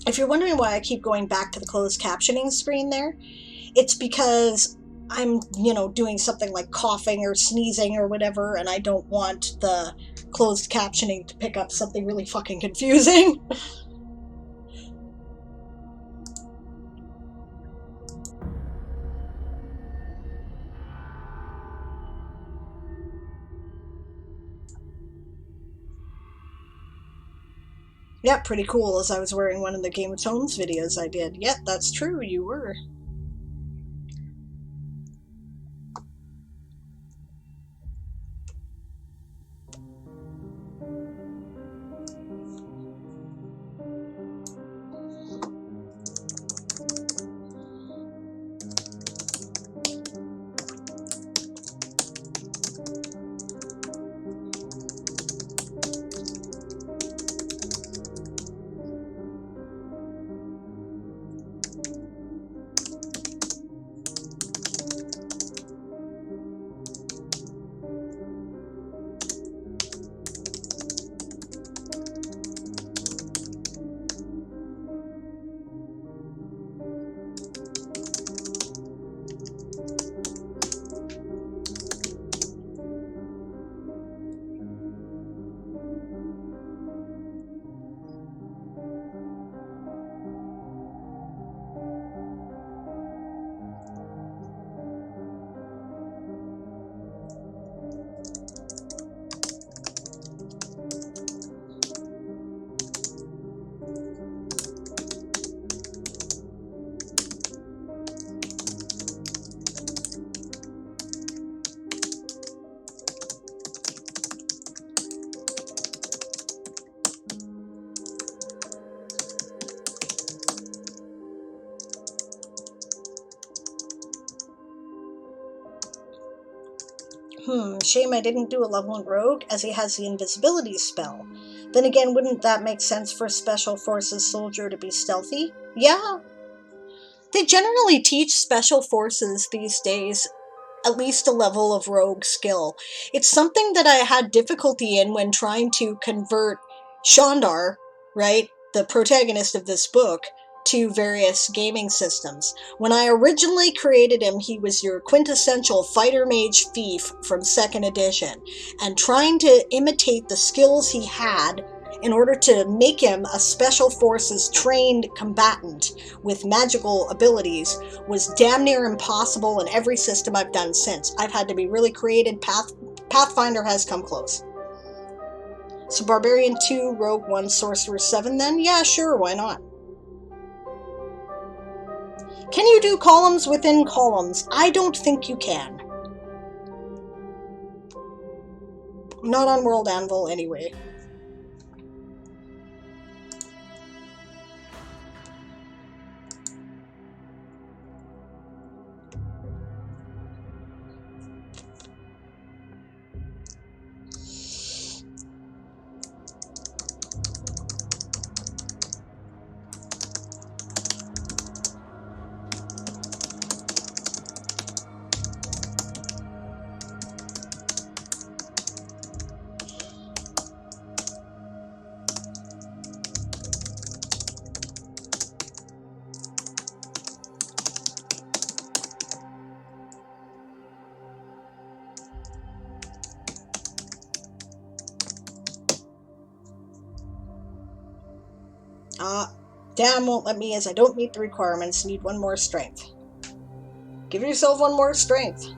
If you're wondering why I keep going back to the closed captioning screen there, it's because I'm, doing something like coughing or sneezing or whatever, and I don't want the closed captioning to pick up something really fucking confusing. Yeah, pretty cool, as I was wearing one of the Game of Thrones videos I did. Yeah, that's true, you were. Shame I didn't do a level 1 rogue, as he has the invisibility spell. Then again, wouldn't that make sense for a special forces soldier to be stealthy? Yeah. They generally teach special forces these days at least a level of rogue skill. It's something that I had difficulty in when trying to convert Shandar, right, the protagonist of this book, to various gaming systems. When I originally created him, he was your quintessential fighter mage thief from 2nd edition, and trying to imitate the skills he had in order to make him a special forces trained combatant with magical abilities was damn near impossible in every system I've done since. I've had to be really creative. Pathfinder has come close. So Barbarian 2, Rogue 1, Sorcerer 7 then? Yeah, sure, why not? Can you do columns within columns? I don't think you can. Not on World Anvil, anyway. Dan won't let me as I don't meet the requirements. Need 1 more strength. Give yourself 1 more strength.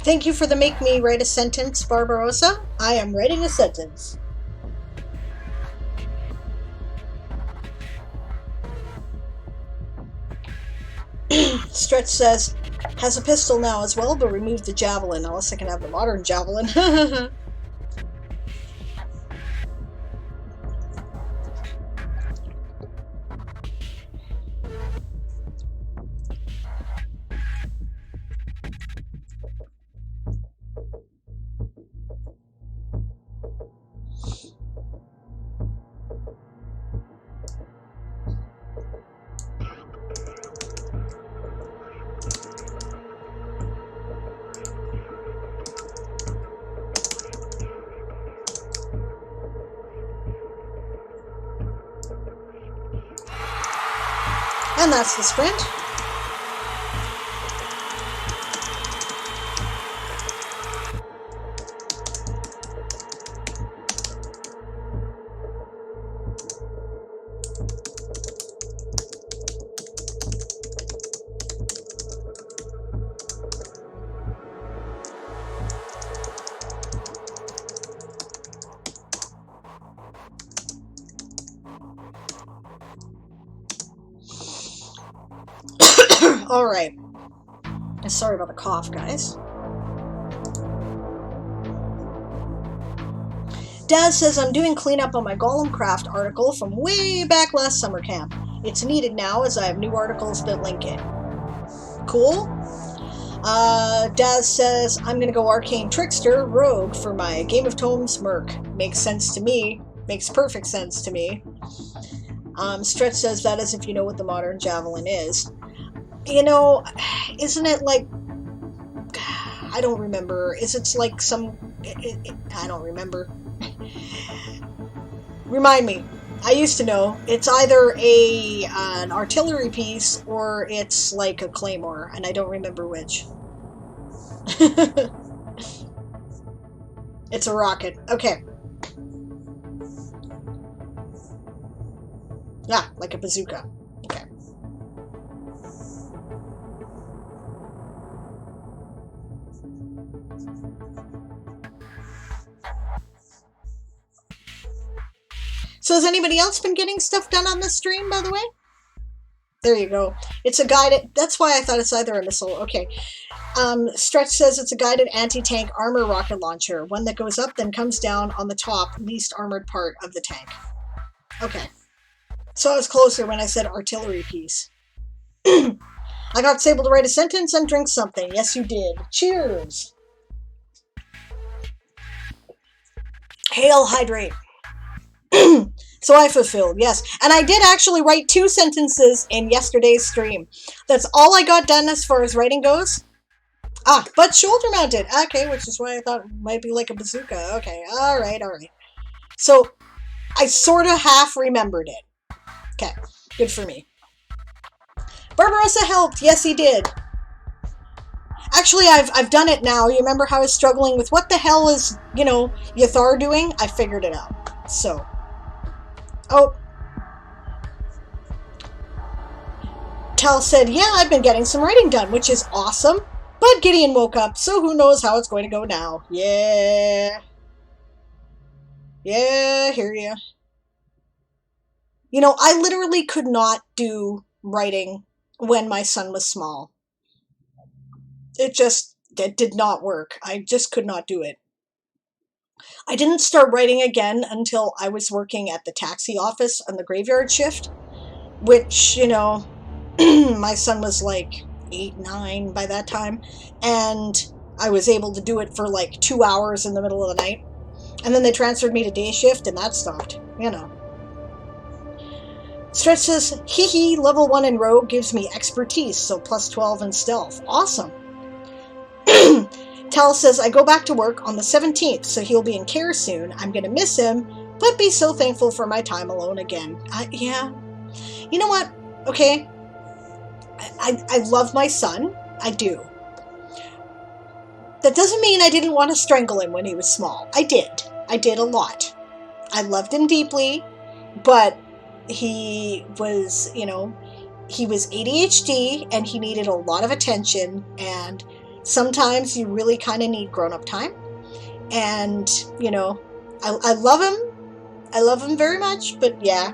Thank you for the make me write a sentence, Barbarossa. I am writing a sentence. Stretch says, has a pistol now as well, but removed the javelin, unless I can have the modern javelin. And that's the sprint. All right. Sorry about the cough, guys. Dad says I'm doing cleanup on my Golem Craft article from way back last summer camp. It's needed now as I have new articles that link it. Cool. Daz says I'm gonna go Arcane Trickster Rogue for my Game of Tomes Merc. Makes sense to me. Makes perfect sense to me. Stretch says that as if you know what the modern javelin is. You know, isn't it like, I don't remember. Is it like some, I don't remember. Remind me. I used to know. It's either an artillery piece or it's like a claymore, and I don't remember which. It's a rocket. Okay. Yeah, like a bazooka. Okay. So has anybody else been getting stuff done on this stream, by the way? There you go. It's a guided... That's why I thought it's either a missile. Okay. Stretch says it's a guided anti-tank armor rocket launcher. One that goes up, then comes down on the top, least armored part of the tank. Okay. So I was closer when I said artillery piece. I got Sable to write a sentence and drink something. Yes, you did. Cheers! Hail, hydrate. So I fulfilled, yes. And I did actually write 2 sentences in yesterday's stream. That's all I got done as far as writing goes. Ah, but shoulder mounted. Okay, which is why I thought it might be like a bazooka. Okay, alright. So I sort of half remembered it. Okay, good for me. Barbarossa helped. Yes, he did. Actually, I've done it now. You remember how I was struggling with what the hell is, you know, Yathar doing? I figured it out. So... Oh. Tal said, yeah, I've been getting some writing done, which is awesome. But Gideon woke up, so who knows how it's going to go now. Yeah. Yeah, hear ya. You know, I literally could not do writing when my son was small. It did not work. I just could not do it. I didn't start writing again until I was working at the taxi office on the graveyard shift, which, you know, my son was like 8, 9 by that time, and I was able to do it for like 2 hours in the middle of the night. And then they transferred me to day shift, and that stopped, you know. Stretch says, hee level 1 in Rogue gives me expertise, so plus 12 in stealth. Awesome. Tal says, I go back to work on the 17th, so he'll be in care soon. I'm going to miss him, but be so thankful for my time alone again. Yeah. You know what? Okay. I love my son. I do. That doesn't mean I didn't want to strangle him when he was small. I did. I did a lot. I loved him deeply, but he was, you know, he was ADHD and he needed a lot of attention, and Sometimes you really kind of need grown-up time. And, you know, I love him. I love him very much, but yeah.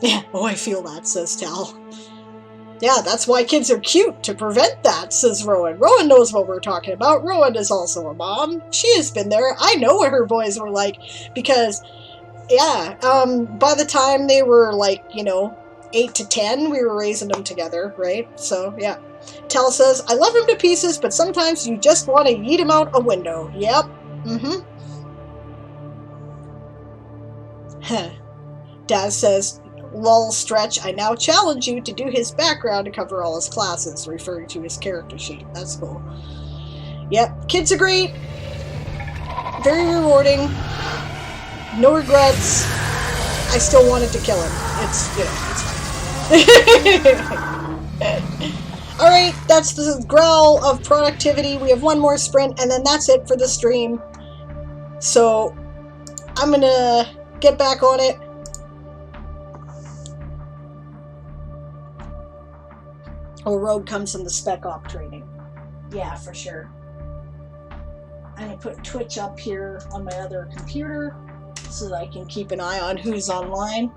Yeah, oh, I feel that, says Tal. Yeah, that's why kids are cute, to prevent that, says Rowan. Rowan knows what we're talking about. Rowan is also a mom. She has been there. I know what her boys were like, because, yeah, by the time they were like, you know, 8 to 10, we were raising them together, right? So, yeah. Tal says, I love him to pieces, but sometimes you just want to yeet him out a window. Yep. Daz says, lol Stretch, I now challenge you to do his background to cover all his classes, referring to his character sheet. That's cool. Yep, kids are great. Very rewarding. No regrets. I still wanted to kill him. It's, you know, it's fine. Alright, that's the growl of productivity. We have one more sprint, and then that's it for the stream. So, I'm gonna get back on it. Oh, Rogue comes in the Spec Op training. Yeah, for sure. I'm gonna put Twitch up here on my other computer so that I can keep an eye on who's online.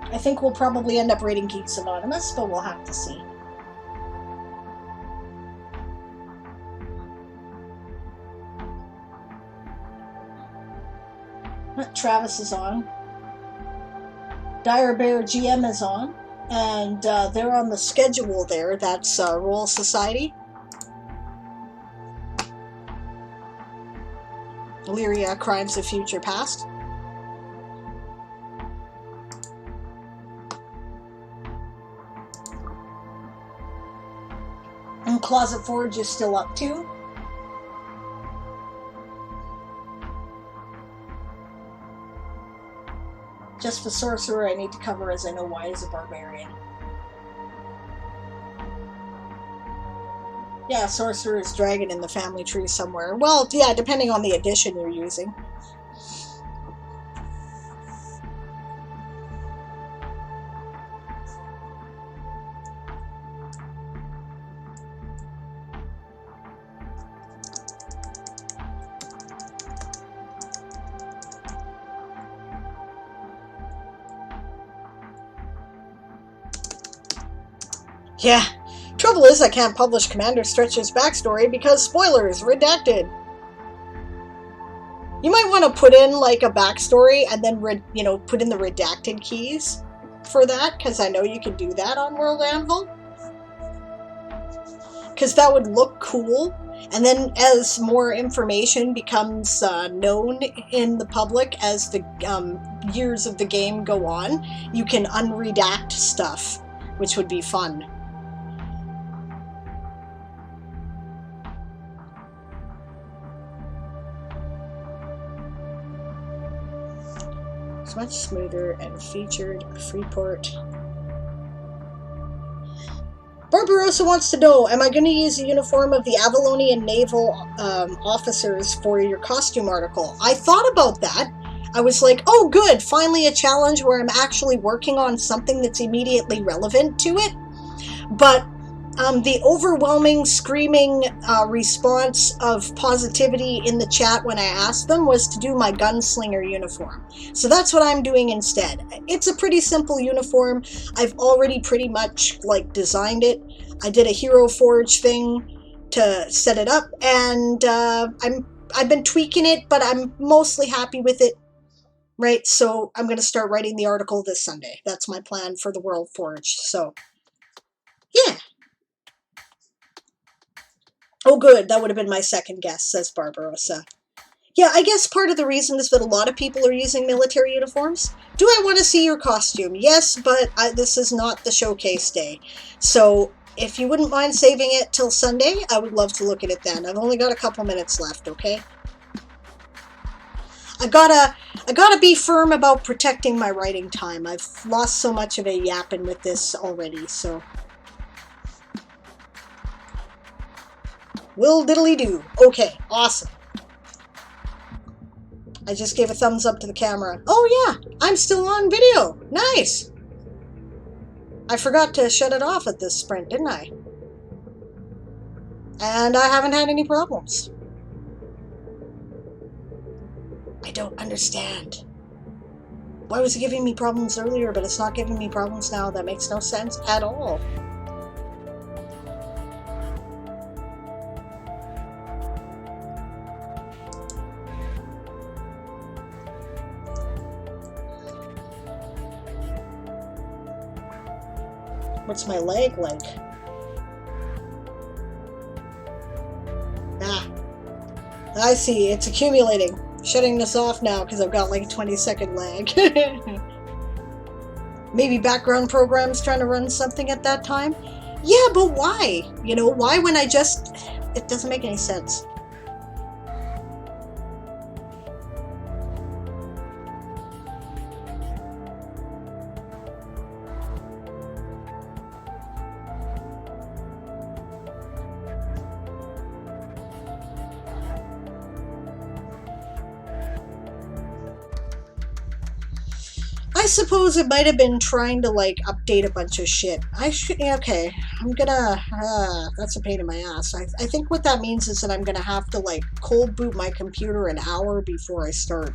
I think we'll probably end up rating Geeks Anonymous, but we'll have to see. Travis is on. Dire Bear GM is on. And they're on the schedule there. That's Royal Society. Lyria, Crimes of Future Past. And Closet Forge is still up too. Just the Sorcerer I need to cover, as I know why he's a barbarian. Yeah, Sorcerer is dragon in the family tree somewhere. Well, yeah, depending on the edition you're using. Yeah. Trouble is, I can't publish Commander Stretch's backstory because spoilers, redacted. You might want to put in like a backstory and then, put in the redacted keys for that, because I know you can do that on World Anvil. Because that would look cool. And then as more information becomes known in the public as the years of the game go on, you can unredact stuff, which would be fun. It's much smoother and featured Freeport. Barbarossa wants to know, am I going to use the uniform of the Avalonian naval officers for your costume article? I thought about that. I was like, oh good, finally a challenge where I'm actually working on something that's immediately relevant to it. But the overwhelming, screaming response of positivity in the chat when I asked them was to do my gunslinger uniform. So that's what I'm doing instead. It's a pretty simple uniform. I've already pretty much designed it. I did a Hero Forge thing to set it up, and I've been tweaking it, but I'm mostly happy with it. Right, so I'm going to start writing the article this Sunday. That's my plan for the World Forge. So, yeah. Oh, good. That would have been my second guess, says Barbarossa. Yeah, I guess part of the reason is that a lot of people are using military uniforms. Do I want to see your costume? Yes, but this is not the showcase day. So, if you wouldn't mind saving it till Sunday, I would love to look at it then. I've only got a couple minutes left, okay? I gotta be firm about protecting my writing time. I've lost so much of it yapping with this already, so... Will diddly do. Okay, awesome. I just gave a thumbs up to the camera. Oh yeah, I'm still on video. Nice. I forgot to shut it off at this sprint, didn't I? and I haven't had any problems. I don't understand. Why was it giving me problems earlier, but it's not giving me problems now? That makes no sense at all. What's my lag like? Ah, I see. It's accumulating. Shutting this off now because I've got like a 20-second lag. Maybe background programs trying to run something at that time? Yeah, but why? You know, why when I just... It doesn't make any sense. I suppose it might have been trying to, like, update a bunch of shit. Okay, I'm gonna, that's a pain in my ass. I think what that means is that I'm gonna have to, like, cold boot my computer an hour before I start.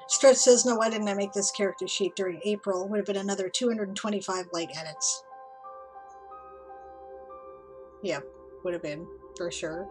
Stretch says, no, why didn't I make this character sheet during April? Would have been another 225 light edits. Yep, would have been, for sure.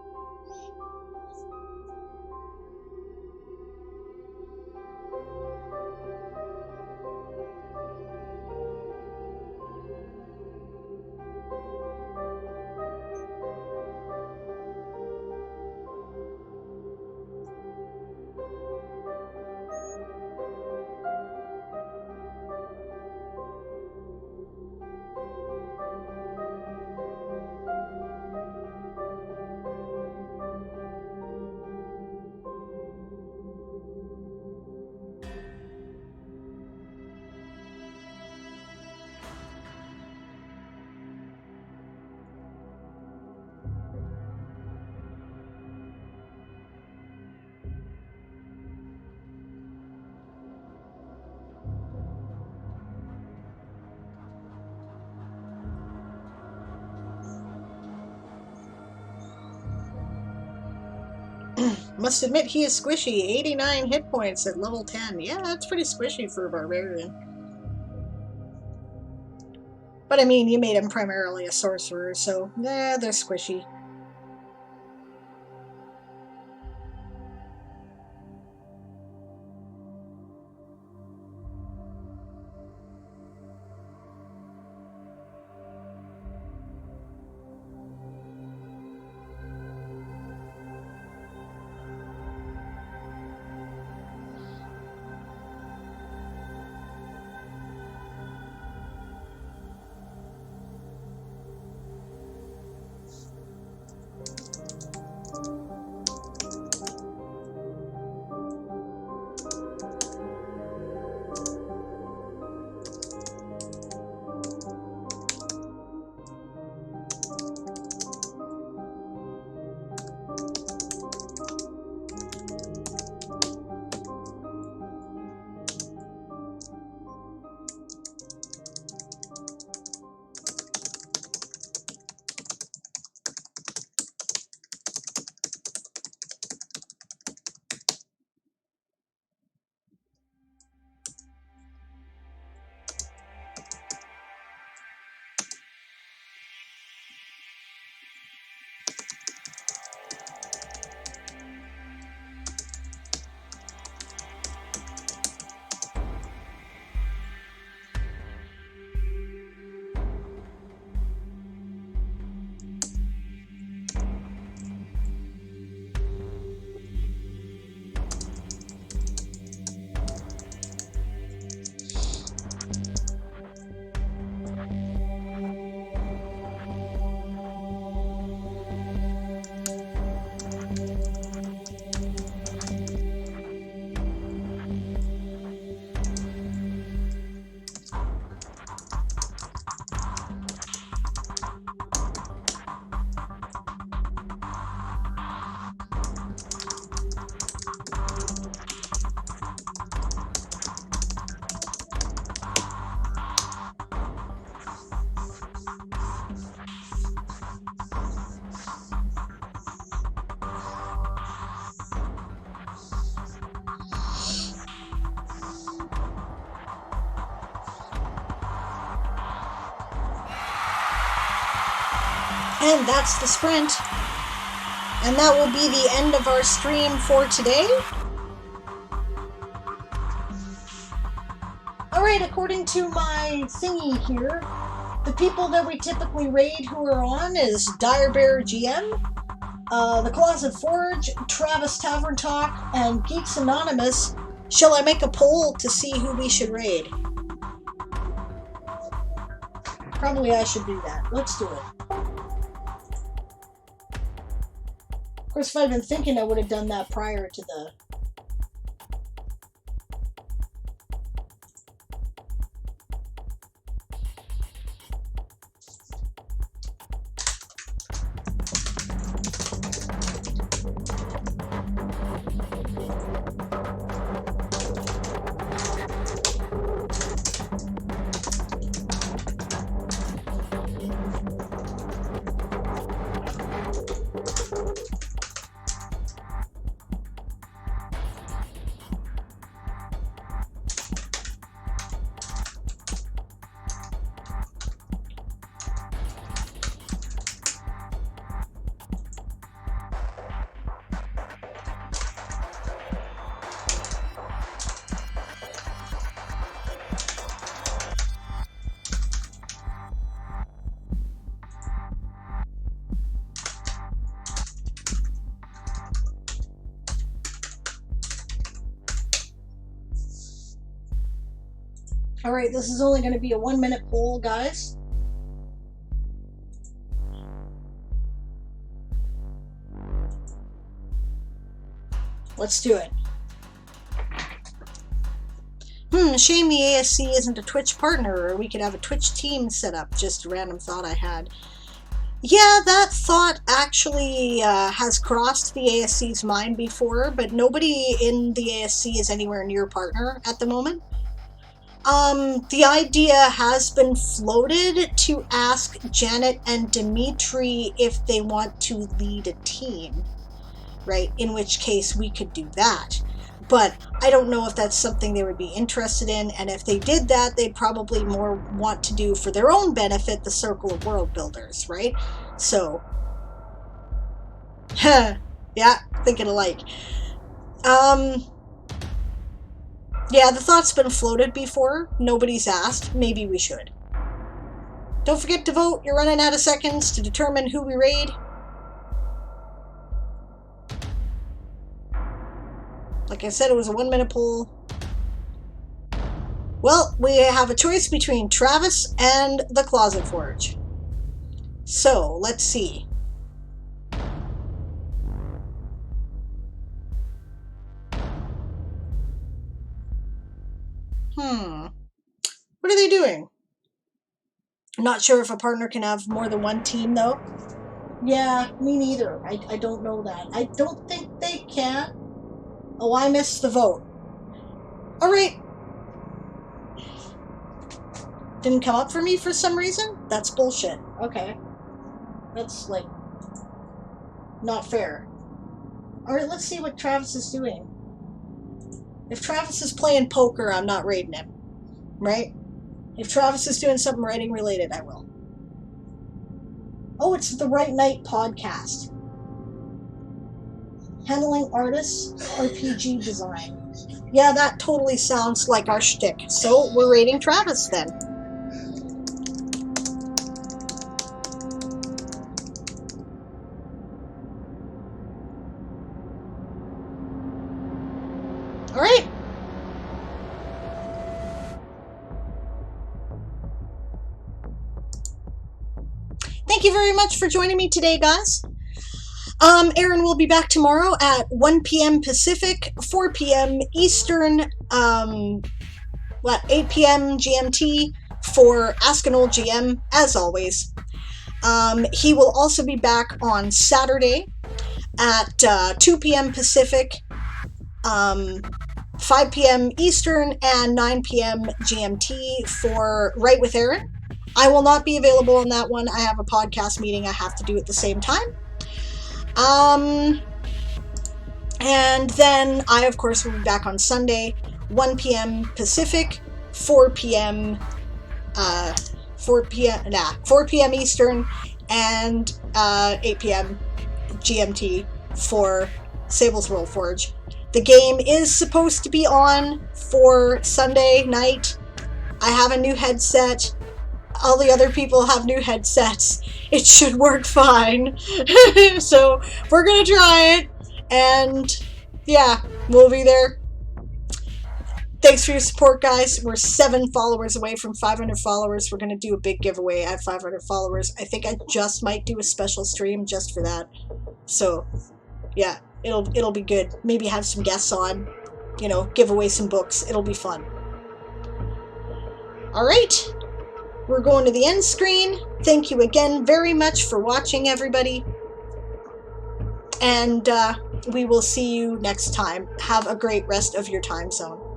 Must admit he is squishy. 89 hit points at level 10. Yeah, that's pretty squishy for a barbarian. But I mean, you made him primarily a sorcerer, so they're squishy. And that's the sprint. And that will be the end of our stream for today. Alright, according to my thingy here, the people that we typically raid who are on is Direbear GM, The Closet Forge, Travis Tavern Talk, and Geeks Anonymous. Shall I make a poll to see who we should raid? Probably I should do that. Let's do it. Of course, if I'd been thinking, I would have done that prior to the... All right, this is only going to be a 1-minute poll, guys. Let's do it. Shame the ASC isn't a Twitch partner, or we could have a Twitch team set up. Just a random thought I had. Yeah, that thought actually has crossed the ASC's mind before, but nobody in the ASC is anywhere near partner at the moment. The idea has been floated to ask Janet and Dimitri if they want to lead a team, right? In which case we could do that. But I don't know if that's something they would be interested in, and if they did that, they'd probably more want to do for their own benefit the circle of world builders, right? So, yeah, thinking alike. Yeah, the thought's been floated before. Nobody's asked. Maybe we should. Don't forget to vote. You're running out of seconds to determine who we raid. Like I said, it was a 1-minute poll. Well, we have a choice between Travis and the Closet Forge. So, let's see. What are they doing? I'm not sure if a partner can have more than one team, though. Yeah, me neither. I don't know that. I don't think they can. Oh, I missed the vote. All right. Didn't come up for me for some reason? That's bullshit. Okay. That's, like, not fair. All right, let's see what Travis is doing. If Travis is playing poker, I'm not raiding him. Right? If Travis is doing something writing related, I will. Oh, it's the Right Night podcast. Handling artists, RPG design. Yeah, that totally sounds like our shtick. So we're rating Travis then. All right. Thank you very much for joining me today, guys. Aaron will be back tomorrow at 1 p.m. Pacific, 4 p.m. Eastern, 8 p.m. GMT for Ask an Old GM, as always. He will also be back on Saturday at 2 p.m. Pacific, 5 p.m. Eastern, and 9 p.m. GMT for Write with Aaron. I will not be available on that one. I have a podcast meeting I have to do at the same time. And then I, of course, will be back on Sunday, 1 p.m. Pacific, 4 p.m. Eastern, and 8 p.m. GMT for Sable's World Forge. The game is supposed to be on for Sunday night. I have a new headset. All the other people have new headsets. It should work fine. So we're gonna try it, and yeah, we'll be there. Thanks for your support, guys. We're 7 followers away from 500 followers. We're gonna do a big giveaway at 500 followers. I think I just might do a special stream just for that. So yeah, it'll be good. Maybe have some guests on, you know, give away some books. It'll be fun. All right. We're going to the end screen. Thank you again very much for watching, everybody. And we will see you next time. Have a great rest of your time zone.